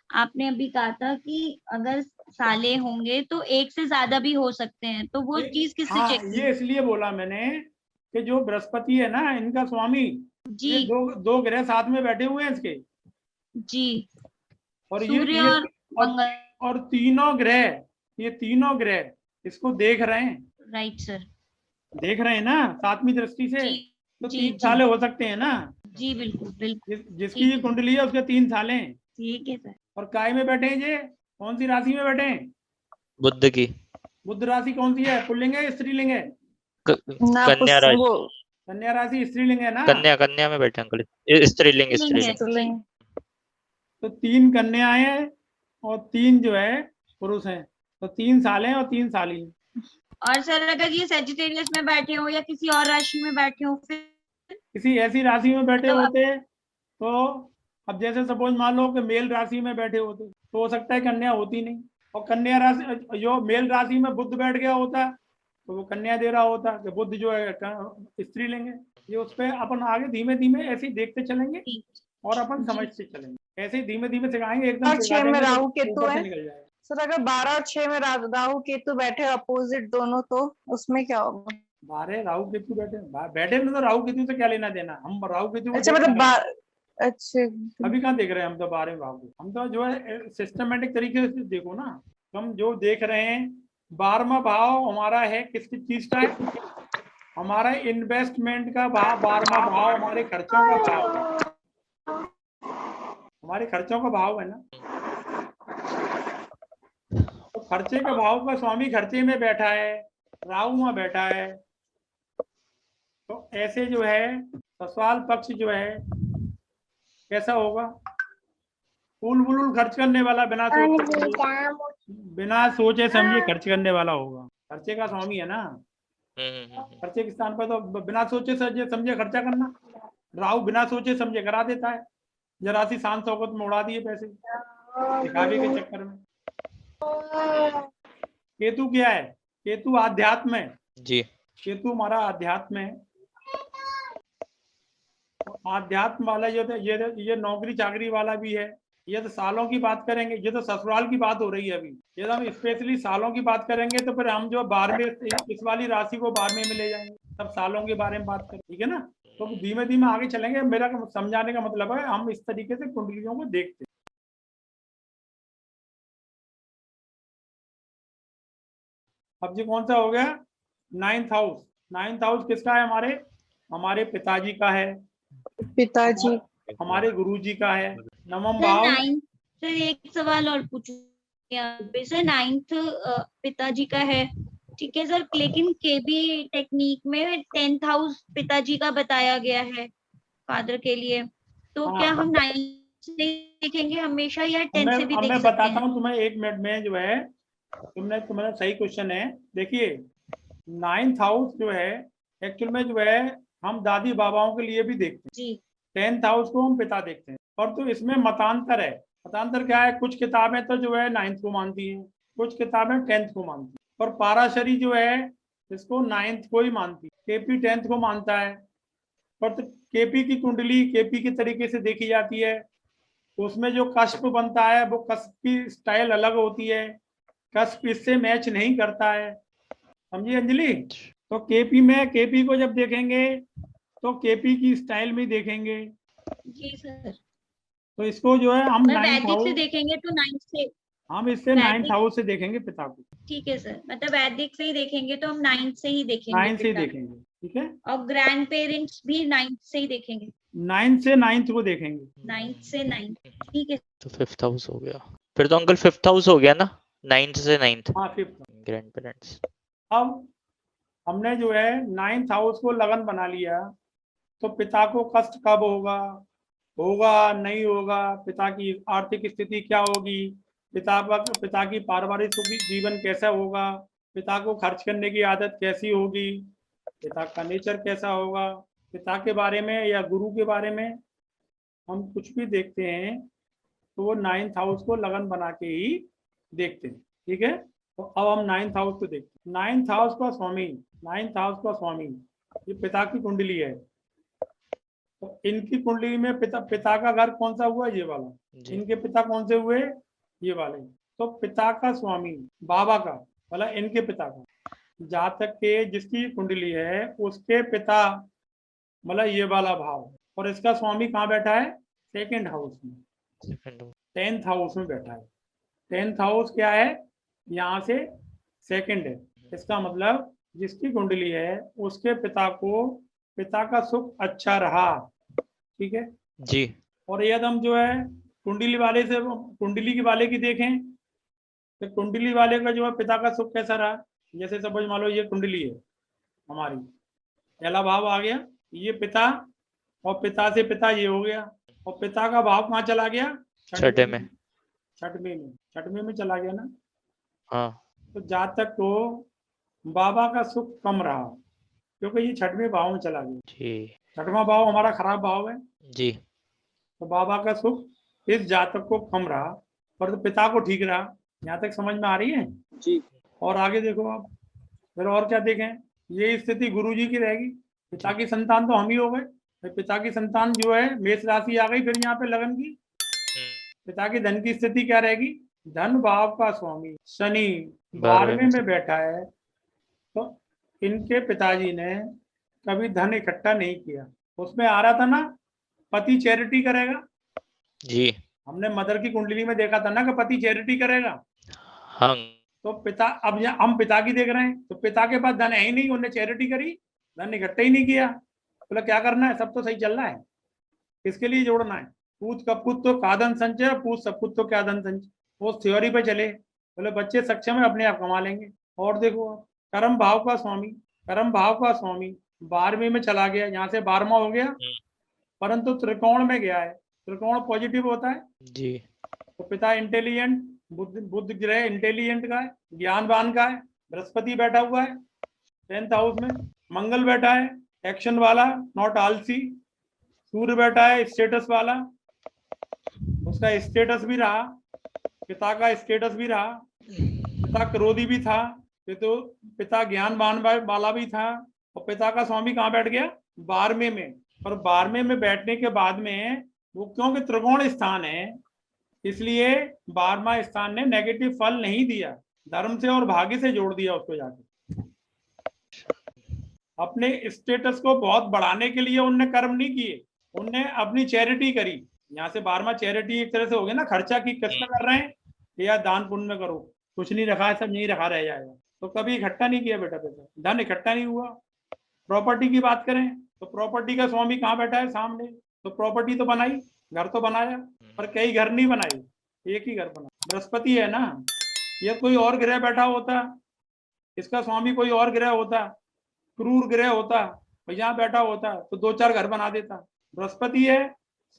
आपने अभी कहा था कि अगर साले होंगे तो एक से ज्यादा भी हो सकते हैं, तो वो चीज किससे हाँ, चेक की? ये इसलिए बोला मैंने कि जो बृहस्पति है ना, इनका स्वामी, जी ये दो ग्रह साथ में बैठे हुए हैं इसके, जी। और सूर्य और मंगल। और तीनों ग्रह, ये तीनों ग्रह इसको देख रहे हैं, राइट सर। देख रहे हैं ना सातवीं दृष्टि से। जी तो जी 3 जी साले हो सकते हैं ना, जी, बिल्कुल बिल्कुल। जिसकी ठीक ये है। कुंडली है उसके 3 साले हैं। ठीक है सर। और काय में बैठे हैं ये? कौन सी राशि में बैठे हैं? बुध की बुध राशि कौन सी है? पुल्लिंग है स्त्रीलिंग है? कन्या राशि, कन्या राशि स्त्रीलिंग है ना? कन्या में बैठे अंकल, स्त्रीलिंग स्त्रीलिंग है, स्त्रीलिंग। जी। तो 3 कन्याएं हैं और 3 जो है पुरुष हैं, तो 3 साले हैं और 3 साली हैं। और सर अगर ये सेजिटेरियस में बैठे हो या किसी और राशि में बैठे हो फिर? किसी ऐसी राशि में बैठे मतलब होते तो, अब जैसे सपोज मान लो कि मेल राशि में बैठे होते तो हो सकता है कन्या होती नहीं, और कन्या राशि जो मेल राशि में बुध बैठ गया होता तो वो कन्या दे रहा होता कि बुध जो है स्त्रीलिंग है। ये उस पर अपन आगे धीमे धीमे ऐसे ही देखते चलेंगे और अपन जी। समझते चलेंगे, ऐसे ही धीमे धीमे सिखाएंगे, एकदम और 6 में राहु केतु ऊपर से है। निकल जाएगा। सर अगर 12 और 6 में राहु केतु बैठे अपोजिट दोनों, तो उसमें क्या होगा? 12 राहु केतु बैठे में तो राहु केतु से क्या लेना देना? हम राहु केतु को अच्छा देख मतलब रहे हैं। अच्छा अभी कहाँ देख रहे हैं हम? तो 12 भाव, हम तो जो है सिस्टमेटिक तरीके से देखो ना, हम जो देख रहे हैं 12वां भाव हमारा है किसकी चीज का है? हमारा इन्वेस्टमेंट का भाव। 12वां भाव हमारे खर्चों का भाव है, हमारे खर्चों का भाव है ना। तो खर्चे का भाव का स्वामी खर्चे में बैठा है, राहु वहां बैठा है, तो ऐसे जो है ससुराल पक्ष जो है कैसा होगा? फूल बुलूल खर्च करने वाला, बिना सोचे समझे खर्च करने वाला होगा। खर्चे का स्वामी है ना, खर्चे के स्थान पर तो बिना सोचे समझे खर्चा करना। राहु बिना सोचे समझे करा देता है, जरा सी शान शौकत में उड़ा दिए पैसे दिखावे के चक्कर में। केतु क्या है? केतु आध्यात्म है जी। केतु हमारा आध्यात्म है। आध्यात्म वाला ये नौकरी चाकरी वाला भी है। ये तो सालों की बात करेंगे, ये तो ससुराल की बात हो रही है अभी। ये तो हम स्पेशली सालों की बात करेंगे तो फिर हम जो 12वें इस वाली राशि को 12वें में ले जाएंगे, तब सालों के बारे में बात करें, ठीक है ना। तो धीमे धीमे आगे चलेंगे। मेरा समझाने का मतलब है हम इस तरीके से कुंडलियों को देखते हैं। अब जी कौन सा हो गया? 9th house. 9th हाउस किसका है? हमारे पिताजी का है, पिताजी, हमारे गुरुजी का है। 9वां सर भाव। 9th, सर एक सवाल और पूछूं सर। 9th पिताजी का है, ठीक है सर, लेकिन केबी टेक्निक में 10th हाउस पिताजी का बताया गया है फादर के लिए, तो हाँ। क्या हम 9th से देखेंगे हमेशा या 10th से भी देख मैं सकते बताता हैं? हूँ तुम्हें 1 मिनट में। जो है तुम्हारा सही क्वेश्चन है। देखिए 9th हाउस जो है एक्चुअल में जो है हम दादी बाबाओं के लिए भी देखते हैं जी। 10th हाउस को हम पिता देखते हैं। और तो इसमें मतांतर है। मतांतर क्या है? कुछ किताबें तो जो है 9th को मानती हैं, कुछ किताबें 10th को मानती हैं, और पाराशरी जो है इसको 9th को ही मानती है। केपी 10th को मानता है। पर तो केपी की कुंडली केपी के तरीके से देखी जाती है, उसमें जो कष्प बनता है वो कष्प की स्टाइल अलग होती है, कष्प इससे मैच नहीं करता है, समझिए अंजलि। तो केपी को जब देखेंगे तो केपी की स्टाइल में देखेंगे। जी सर। तो इसको जो है हम मैं 9th वैदिक से हाउस, देखेंगे तो 9th से, हम इससे वैदिक- 9th हाउस से देखेंगे पिता को, ठीक है सर, मतलब वैदिक से ही देखेंगे तो हम 9th से ही देखेंगे 9th से ही पिता। देखेंगे, ठीक है। और ग्रैंड पेरेंट्स भी 9th से ही देखेंगे, 9th से 9th को देखेंगे। 9th से 9th, ठीक है। तो 5th हाउस हो गया, फिर तो अंकल 5th हाउस हो गया ना, 9th से 9th, हाँ 5th। Grand parents. अब हमने जो है 9th हाउस को लगन बना लिया, तो पिता को कष्ट कब होगा, होगा नहीं होगा, पिता की आर्थिक स्थिति क्या होगी, पिता की पारिवारिक सुखी जीवन कैसा होगा, पिता को खर्च करने की आदत कैसी होगी, पिता का नेचर कैसा होगा, पिता के बारे में या गुरु के बारे में हम कुछ भी देखते हैं तो वो 9th हाउस को लगन बना के ही देखते हैं, ठीक है। तो अब हम 9th हाउस को देखते हैं। 9th हाउस का स्वामी, 9th हाउस का स्वामी ये पिता की कुंडली है। तो इनकी कुंडली में पिता का घर कौन सा हुआ, ये वाला। जी। इनके पिता कौन से हुए, ये वाले। तो पिता का स्वामी बाबा का, मतलब इनके पिता का, जातक के जिसकी कुंडली है उसके पिता, मतलब ये वाला भाव, और इसका स्वामी कहाँ बैठा है, 2nd हाउस में, 10th हाउस में बैठा है। 10th हाउस क्या है, यहाँ से 2nd है। इसका मतलब जिसकी कुंडली है उसके पिता का सुख अच्छा रहा, ठीक है जी। और यदि हम जो है कुंडली वाले की देखें तो कुंडली वाले का जो है पिता का सुख कैसा रहा। जैसे समझ मान लो ये कुंडली है हमारी, पहला भाव आ गया, ये पिता, और पिता से पिता ये हो गया, और पिता का भाव कहाँ चला गया, छठे में। छठवें में चला गया ना। हाँ। तो जातक को बाबा का सुख कम रहा क्योंकि ये 6वें भाव में चला गया। जी। 6वां भाव हमारा खराब भाव है, जी। तो बाबा का सुख इस जातक को कम रहा, पर तो पिता को ठीक रहा। यहाँ तक समझ में आ रही है जी। और आगे देखो आप, फिर और क्या देखें, ये स्थिति गुरु जी की रहेगी। पिता की संतान तो हम ही हो गए, फिर पिता की संतान जो है मेष राशि आ गई, फिर यहाँ पे लगन की। पिता की धन की स्थिति क्या रहेगी, धन भाव का स्वामी शनि 12वें में बैठा है, तो इनके पिताजी ने कभी धन इकट्ठा नहीं किया। उसमें आ रहा था ना, पति चैरिटी करेगा। जी। हमने मदर की कुंडली में देखा था ना कि पति चैरिटी करेगा। हाँ। तो पिता, अब हम पिता की देख रहे हैं, तो पिता के पास धन है ही नहीं, उन्हें चैरिटी करी, धन इकट्ठा ही नहीं किया। बोला क्या करना है, सब तो सही चल रहा है, किसके लिए जोड़ना है, पूछ कपूत तो का धन संचय, पूछ सपूत तो क्या धन संचय, वो थ्योरी पे चले। बोले बच्चे सक्षम है, अपने आप कमा लेंगे। और देखो कर्म भाव का स्वामी, 12वें में चला गया, यहाँ से 12वां हो गया, परंतु त्रिकोण में गया है। त्रिकोण पॉजिटिव होता है जी। तो पिता इंटेलिजेंट, बुद्ध ग्रह इंटेलिजेंट का है, ज्ञानवान का है। बृहस्पति बैठा हुआ है 10th हाउस में, मंगल बैठा है एक्शन वाला, नॉट आलसी। सूर्य बैठा है स्टेटस वाला, उसका स्टेटस भी रहा, पिता का स्टेटस भी रहा। पिता क्रोधी भी था, तो पिता ज्ञानवान वाला भी था, और पिता का स्वामी कहाँ बैठ गया, 12वें में। और 12वें में बैठने के बाद में वो, क्योंकि त्रिकोण स्थान है, इसलिए 12वां स्थान ने नेगेटिव फल नहीं दिया, धर्म से और भाग्य से जोड़ दिया उसको जाके। अपने स्टेटस को बहुत बढ़ाने के लिए उनने कर्म नहीं किए, उनने अपनी चैरिटी करी। यहाँ से 12वां चैरिटी एक तरह से हो गया ना, खर्चा की किस में कर रहे हैं, या दान पुण्य में करो, कुछ नहीं रखा है, सब नहीं रखा रह जाएगा। तो कभी इकट्ठा नहीं किया बेटा, पैसा धन इकट्ठा नहीं हुआ। प्रॉपर्टी की बात करें तो प्रॉपर्टी का स्वामी कहाँ बैठा है, सामने। तो प्रॉपर्टी तो बनाई, घर तो बनाया, पर कई घर नहीं बनाई, एक ही घर बना। बृहस्पति है ना, यह कोई और ग्रह बैठा होता, इसका स्वामी कोई और ग्रह होता, क्रूर ग्रह होता, और यहाँ बैठा होता तो 2-4 घर बना देता। बृहस्पति है,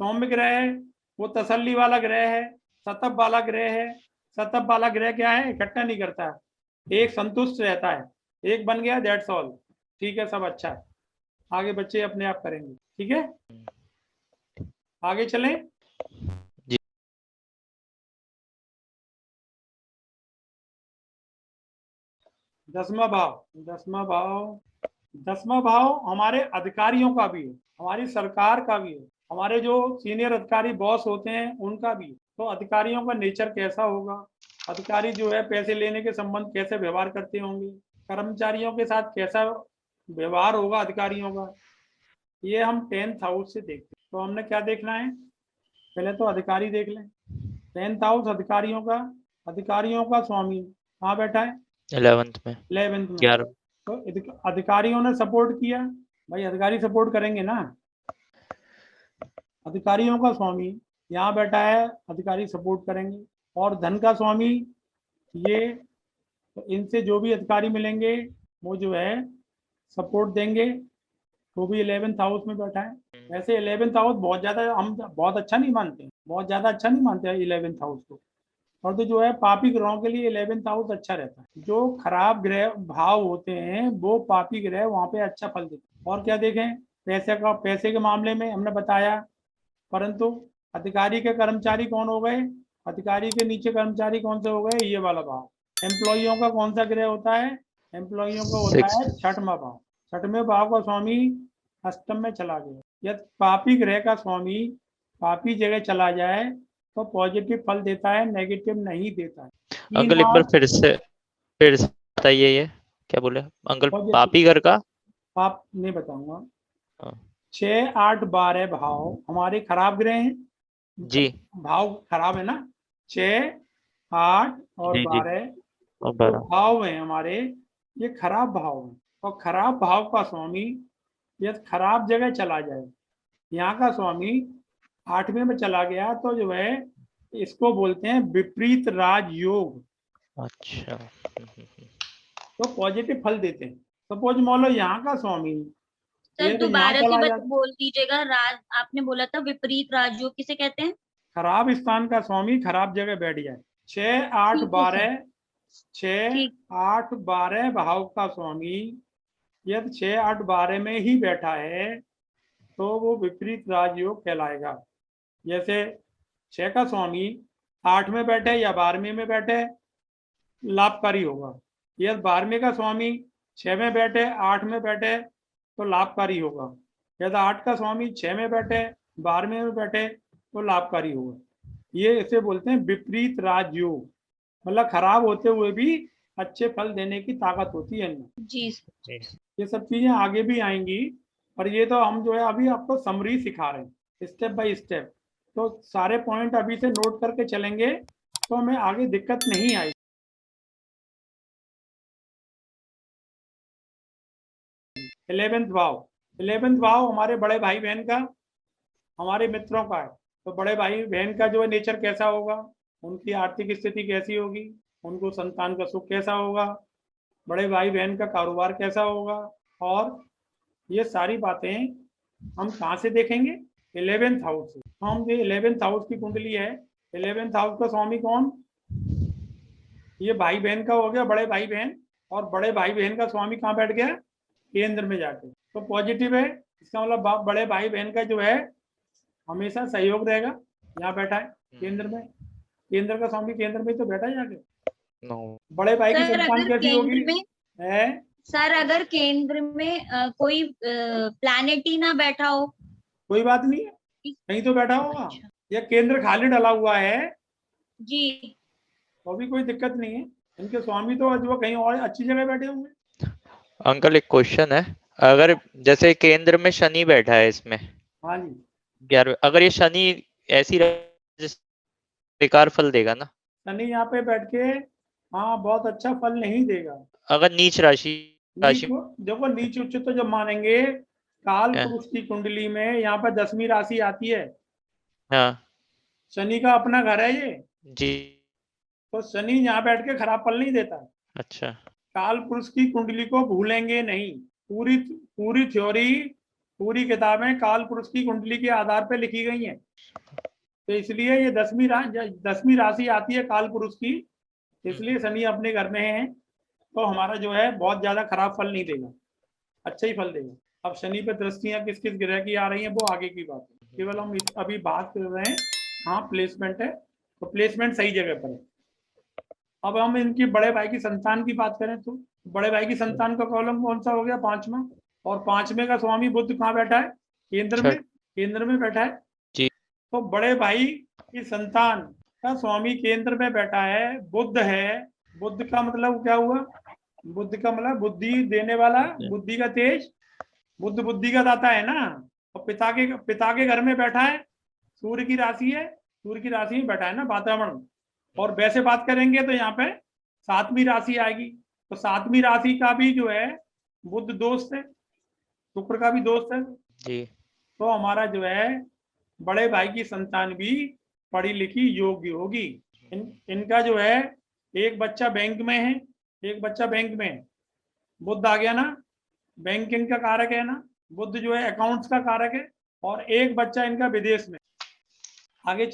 सौम्य ग्रह है, वो तसल्ली वाला ग्रह है, सतप वाला ग्रह है। सतप वाला ग्रह क्या है, इकट्ठा नहीं करता, एक संतुष्ट रहता है, एक बन गया, दैट्स ऑल, ठीक है, सब अच्छा है, आगे बच्चे अपने आप करेंगे, ठीक है। आगे चलें। जी। दसवां भाव हमारे अधिकारियों का भी है, हमारी सरकार का भी है, हमारे जो सीनियर अधिकारी बॉस होते हैं उनका भी है। तो अधिकारियों का नेचर कैसा होगा, अधिकारी जो है पैसे लेने के संबंध कैसे व्यवहार करते होंगे, कर्मचारियों के साथ कैसा व्यवहार होगा अधिकारियों का, ये हम 10th हाउस से देखते हैं। तो हमने क्या देखना है, पहले तो अधिकारी देख लें। 10th हाउस अधिकारियों का स्वामी कहाँ बैठा है? 11th में 11th में। 11 तो अधिकारियों ने सपोर्ट किया, भाई अधिकारी सपोर्ट करेंगे ना। अधिकारियों का स्वामी यहाँ बैठा है, अधिकारी सपोर्ट करेंगे। और धन का स्वामी ये, तो इनसे जो भी अधिकारी मिलेंगे वो जो है सपोर्ट देंगे, वो भी 11th हाउस में बैठा है। वैसे 11th हाउस बहुत ज्यादा हम बहुत अच्छा नहीं मानते हैं, बहुत ज्यादा अच्छा नहीं मानते हैं 11th हाउस को। और तो जो है पापी ग्रहों के लिए 11th हाउस अच्छा रहता है। जो खराब ग्रह भाव होते हैं वो पापी ग्रह वहां पे अच्छा फल देते हैं। और क्या देखें, पैसे के मामले में हमने बताया, परंतु अधिकारी के कर्मचारी कौन हो गए? अधिकारी के नीचे कर्मचारी कौन से हो गए? ये वाला भाव। एम्प्लॉइयों का कौन सा ग्रह होता है? एम्प्लॉइयों का होता है 6वां भाव। 6वें भाव का स्वामी अष्टम में चला गया। यदि पापी ग्रह का स्वामी पापी जगह चला जाए तो पॉजिटिव फल देता है, नेगेटिव नहीं देता है। अंकल एक बार फिर से बताइए, ये क्या बोले अंकल? Positive. पापी घर का पाप नहीं बताऊंगा। हाँ। 6, 8, 12 भाव हमारे खराब ग्रह हैं जी, भाव खराब है ना। 6, 8 और जी, जी। 12 और जो 12 भाव है हमारे, ये खराब भाव है। और खराब भाव का स्वामी यदि खराब जगह चला जाए, यहाँ का स्वामी 8वें में चला गया तो जो है इसको बोलते हैं विपरीत राजयोग। अच्छा। तो पॉजिटिव फल देते हैं। सपोज मान लो यहाँ का स्वामी सर ये तो यहाँ दोबारा से चला जाता, बोल दीजिएगा। राज आपने बोला था विपरीत राजयोग किसे कहते हैं? खराब स्थान का स्वामी खराब जगह बैठ जाए। 6, 8, ठीक है 12 6, ठीक। 8, 12 भाव का स्वामी यदि 6, 8, 12 में ही बैठा है तो वो विपरीत राजयोग कहलाएगा। जैसे 6 का स्वामी 8 में बैठे या 12वें में बैठे, लाभकारी होगा। यदि 12वें का स्वामी 6 में बैठे 8 में बैठे तो लाभकारी होगा। यदि 8 का स्वामी 6 में बैठे 12वें में बैठे तो लाभकारी होगा। ये इसे बोलते हैं विपरीत राजयोग, मतलब खराब होते हुए भी अच्छे फल देने की ताकत होती है इनमें। जी। ये सब चीजें आगे भी आएंगी, पर ये तो हम जो है अभी आपको समरी सिखा रहे हैं स्टेप बाय स्टेप। तो सारे पॉइंट अभी से नोट करके चलेंगे तो हमें आगे दिक्कत नहीं आएगी। 11th भाव हमारे बड़े भाई बहन का, हमारे मित्रों का है। तो बड़े भाई बहन का जो है नेचर कैसा होगा, उनकी आर्थिक स्थिति कैसी होगी, उनको संतान का सुख कैसा होगा, बड़े भाई बहन का कारोबार कैसा होगा, और ये सारी बातें हम कहाँ से देखेंगे? 11th हाउस से। हम जो 11th हाउस की कुंडली है, 11th हाउस का स्वामी कौन? ये भाई बहन का हो गया, बड़े भाई बहन। और बड़े भाई बहन का स्वामी कहाँ बैठ गया? केंद्र में जाके। तो पॉजिटिव है, इसका मतलब बड़े भाई बहन का जो है हमेशा सहयोग रहेगा। यहाँ बैठा है केंद्र में, केंद्र का स्वामी केंद्र में तो बैठा है जाके। बड़े भाई की सर संतान अगर कैसी होगी? केंद्र में है सर अगर केंद्र में कोई प्लैनेट ही ना बैठा हो? कोई बात नहीं है, कहीं तो बैठा होगा। अच्छा। या केंद्र खाली डला हुआ है जी। तो भी कोई दिक्कत नहीं है। इनके स्वामी तो जो कहीं और अच्छी जगह बैठे होंगे। अंकल एक क्वेश्चन है, अगर जैसे केंद्र में शनि बैठा है इसमें हाँ जी, 11वें, अगर ये शनि ऐसी बेकार फल देगा ना? शनि यहाँ पे बैठ के हाँ बहुत अच्छा फल नहीं देगा। अगर नीच राशि देखो नीच उच्च तो जब मानेंगे, काल पुरुष की कुंडली में यहाँ पर 10वीं राशि आती है। हाँ शनि का अपना घर है ये, जी। तो शनि यहाँ बैठ के खराब फल नहीं देता। अच्छा। काल पुरुष की कुंडली को भूलेंगे नहीं। पूरी पूरी थ्योरी, पूरी किताबें काल पुरुष की कुंडली के आधार पर लिखी गई हैं। तो इसलिए ये 10वीं राशि आती है काल पुरुष की, इसलिए शनि अपने घर में है तो हमारा जो है बहुत ज्यादा खराब फल नहीं देगा, अच्छा ही फल देगा। अब शनि पे दृष्टियां किस किस ग्रह की आ रही हैं वो आगे की बात है, केवल हम अभी बात कर रहे हैं। हाँ प्लेसमेंट है तो प्लेसमेंट सही जगह पर है। अब हम इनकी बड़े भाई की संतान की बात करें तो बड़े भाई की संतान का कॉलम कौन सा हो गया? 5वां। और 5वें का स्वामी बुध कहाँ बैठा है? केंद्र में, केंद्र में बैठा है जी। तो बड़े भाई की संतान का स्वामी केंद्र में बैठा है, बुध है। बुध का मतलब क्या हुआ? बुद्ध का मतलब बुद्धि देने वाला, बुद्धि का तेज, बुद्ध बुद्धि का दाता है ना। और पिता के घर में बैठा है सूर्य की राशि है, सूर्य की राशि में बैठा है ना वातावरण। और वैसे बात करेंगे तो यहाँ पे 7वीं राशि आएगी, तो 7वीं राशि का भी जो है बुध दोस्त है, शुक्र का भी दोस्त है। जी। तो हमारा जो है बड़े भाई की संतान भी पढ़ी लिखी योग्य होगी। इनका जो है एक बच्चा बैंक में है, एक बच्चा बैंक में है, बुध आ गया ना, बैंकिंग का कारक है ना, बुध जो है अकाउंट्स का कारक है, और एक बच्चा इनका विदेश में। आगे